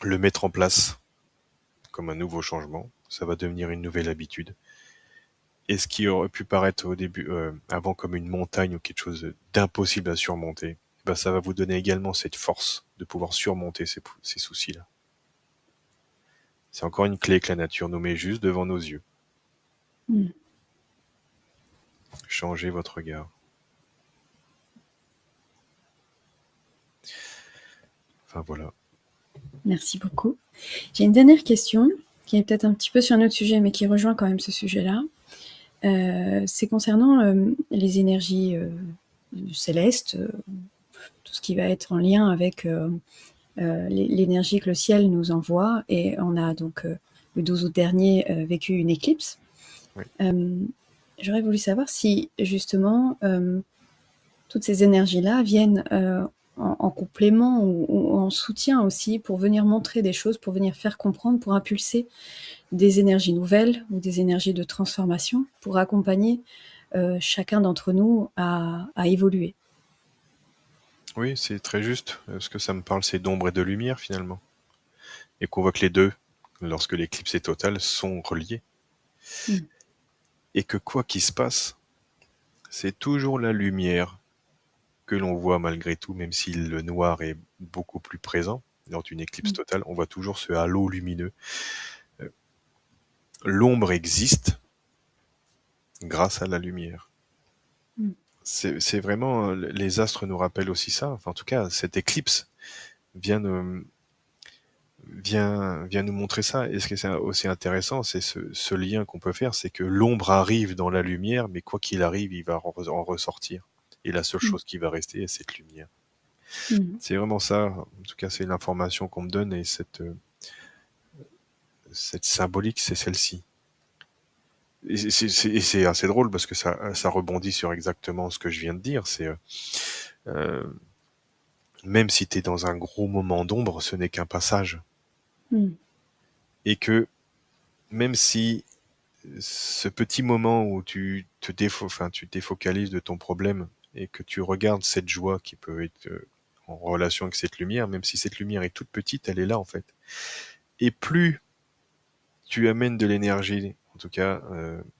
le mettre en place comme un nouveau changement, ça va devenir une nouvelle habitude. Et ce qui aurait pu paraître au début, avant comme une montagne ou quelque chose d'impossible à surmonter, ben ça va vous donner également cette force de pouvoir surmonter ces soucis-là. C'est encore une clé que la nature nous met juste devant nos yeux. Mmh. Changez votre regard. Enfin voilà. Merci beaucoup. J'ai une dernière question qui est peut-être un petit peu sur un autre sujet, mais qui rejoint quand même ce sujet-là. C'est concernant les énergies célestes, tout ce qui va être en lien avec l'énergie que le ciel nous envoie. Et on a donc le 12 août dernier vécu une éclipse. Oui. J'aurais voulu savoir si justement toutes ces énergies-là viennent en complément ou en soutien aussi pour venir montrer des choses, pour venir faire comprendre, pour impulser des énergies nouvelles ou des énergies de transformation, pour accompagner chacun d'entre nous à évoluer. Oui, c'est très juste. Ce que ça me parle, c'est d'ombre et de lumière finalement. Et qu'on voit que les deux, lorsque l'éclipse est totale, sont reliés. Mm. Et que quoi qu'il se passe, c'est toujours la lumière que l'on voit malgré tout, même si le noir est beaucoup plus présent. Lors d'une éclipse Mm. totale, on voit toujours ce halo lumineux. Euh, L'ombre existe grâce à la lumière. Mm. C'est vraiment, les astres nous rappellent aussi ça. Enfin, en tout cas, cette éclipse vient nous, vient nous montrer ça. Et ce qui est aussi intéressant, c'est ce lien qu'on peut faire, c'est que l'ombre arrive dans la lumière, mais quoi qu'il arrive, il va en ressortir. Et la seule Mm. chose qui va rester est cette lumière. Mm. C'est vraiment ça. En tout cas, c'est l'information qu'on me donne et cette symbolique, c'est celle-ci. Et c'est assez drôle parce que ça rebondit sur exactement ce que je viens de dire. Euh, Même si tu es dans un gros moment d'ombre, ce n'est qu'un passage. Mm. Et que même si ce petit moment où enfin, tu défocalises de ton problème et que tu regardes cette joie qui peut être en relation avec cette lumière, même si cette lumière est toute petite, elle est là en fait. Et plus tu amènes de l'énergie, en tout cas,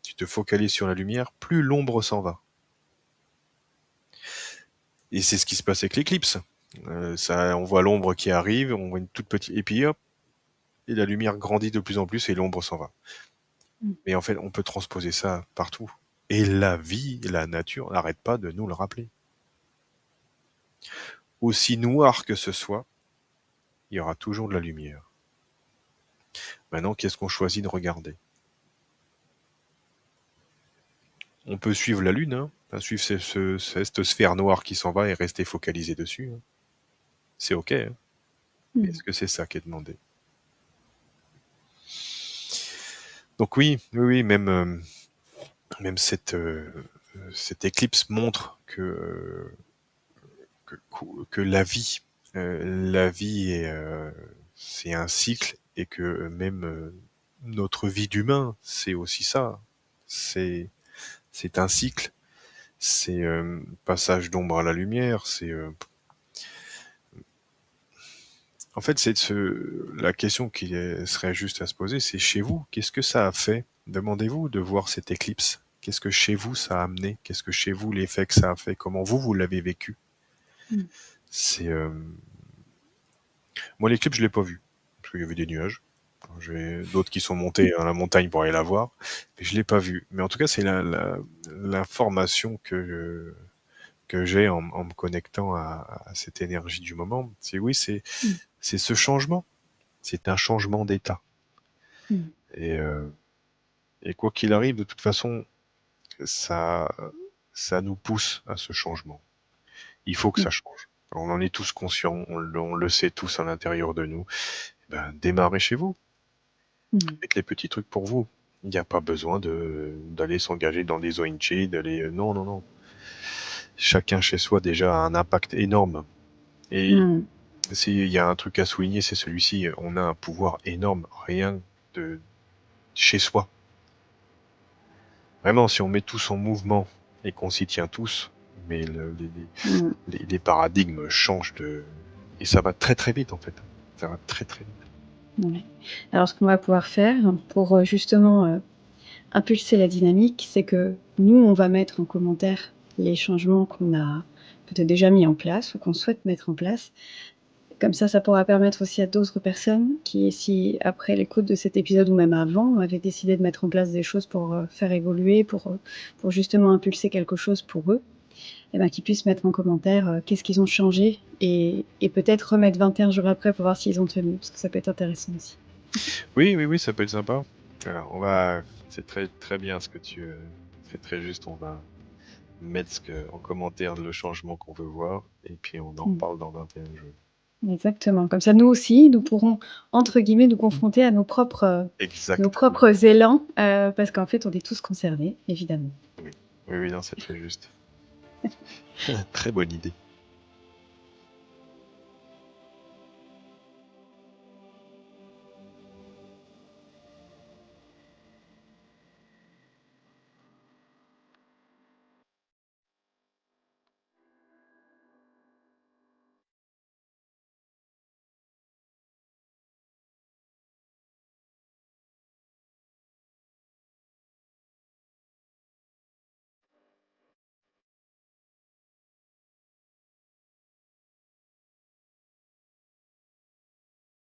tu te focalises sur la lumière, plus l'ombre s'en va. Et c'est ce qui se passe avec l'éclipse. On voit l'ombre qui arrive, on voit une toute petite, et puis hop, et la lumière grandit de plus en plus et l'ombre s'en va. Mm. Mais en fait, on peut transposer ça partout. Et la vie, la nature n'arrête pas de nous le rappeler. Aussi noir que ce soit, il y aura toujours de la lumière. Maintenant, qu'est-ce qu'on choisit de regarder? On peut suivre la Lune, hein, enfin, suivre cette sphère noire qui s'en va et rester focalisé dessus. Hein. C'est ok. Hein. Mais Mm. est-ce que c'est ça qui est demandé? Donc oui, oui, oui, même cette éclipse montre que, que la vie c'est un cycle et que même notre vie d'humain, c'est aussi ça. C'est, c'est un cycle. C'est passage d'ombre à la lumière. En fait, la question serait juste à se poser, c'est chez vous, qu'est-ce que ça a fait? Demandez-vous de voir cette éclipse. Qu'est-ce que chez vous ça a amené? Qu'est-ce que chez vous l'effet que ça a fait? Comment vous l'avez vécu? Mm. C'est Moi l'éclipse je l'ai pas vue parce qu'il y avait des nuages. J'ai d'autres qui sont montés à la montagne pour aller la voir, mais je l'ai pas vue. Mais en tout cas, c'est l'information que j'ai en me connectant à cette énergie du moment. C'est oui, Mm. c'est ce changement. C'est un changement d'état. Mm. Et, et quoi qu'il arrive, de toute façon, ça, ça nous pousse à ce changement. Il faut que ça Mm. change. On en est tous conscients, on le sait tous à l'intérieur de nous. Ben, démarrez chez vous. Mm. Faites les petits trucs pour vous. Il n'y a pas besoin d'aller s'engager dans des ONG, d'aller. Non, non, non. Chacun chez soi déjà a un impact énorme. Et Mm. s'il y a un truc à souligner, c'est celui-ci. On a un pouvoir énorme, rien de chez soi. Vraiment, si on met tous en mouvement et qu'on s'y tient tous, mais Mm. les paradigmes changent et ça va très très vite en fait. Ça va très très vite. Ouais. Alors ce qu'on va pouvoir faire pour justement impulser la dynamique, c'est que nous, on va mettre en commentaire les changements qu'on a peut-être déjà mis en place ou qu'on souhaite mettre en place. Comme ça pourra permettre aussi à d'autres personnes qui, si après l'écoute de cet épisode ou même avant, avaient décidé de mettre en place des choses pour faire évoluer, pour justement impulser quelque chose pour eux, eh ben, qu'ils puissent mettre en commentaire qu'est-ce qu'ils ont changé et peut-être remettre 21 jours après pour voir s'ils ont tenu, parce que ça peut être intéressant aussi. Oui, oui, oui, ça peut être sympa. Alors, c'est très très bien ce que c'est très juste. On va mettre en commentaire le changement qu'on veut voir et puis on en Mm. reparle dans 21 jours. Exactement. Comme ça, nous aussi, nous pourrons, entre guillemets, nous confronter à nos Exactement. propres élans, parce qu'en fait, on est tous concernés, évidemment. Oui, oui, oui, non, c'est très juste. Très bonne idée.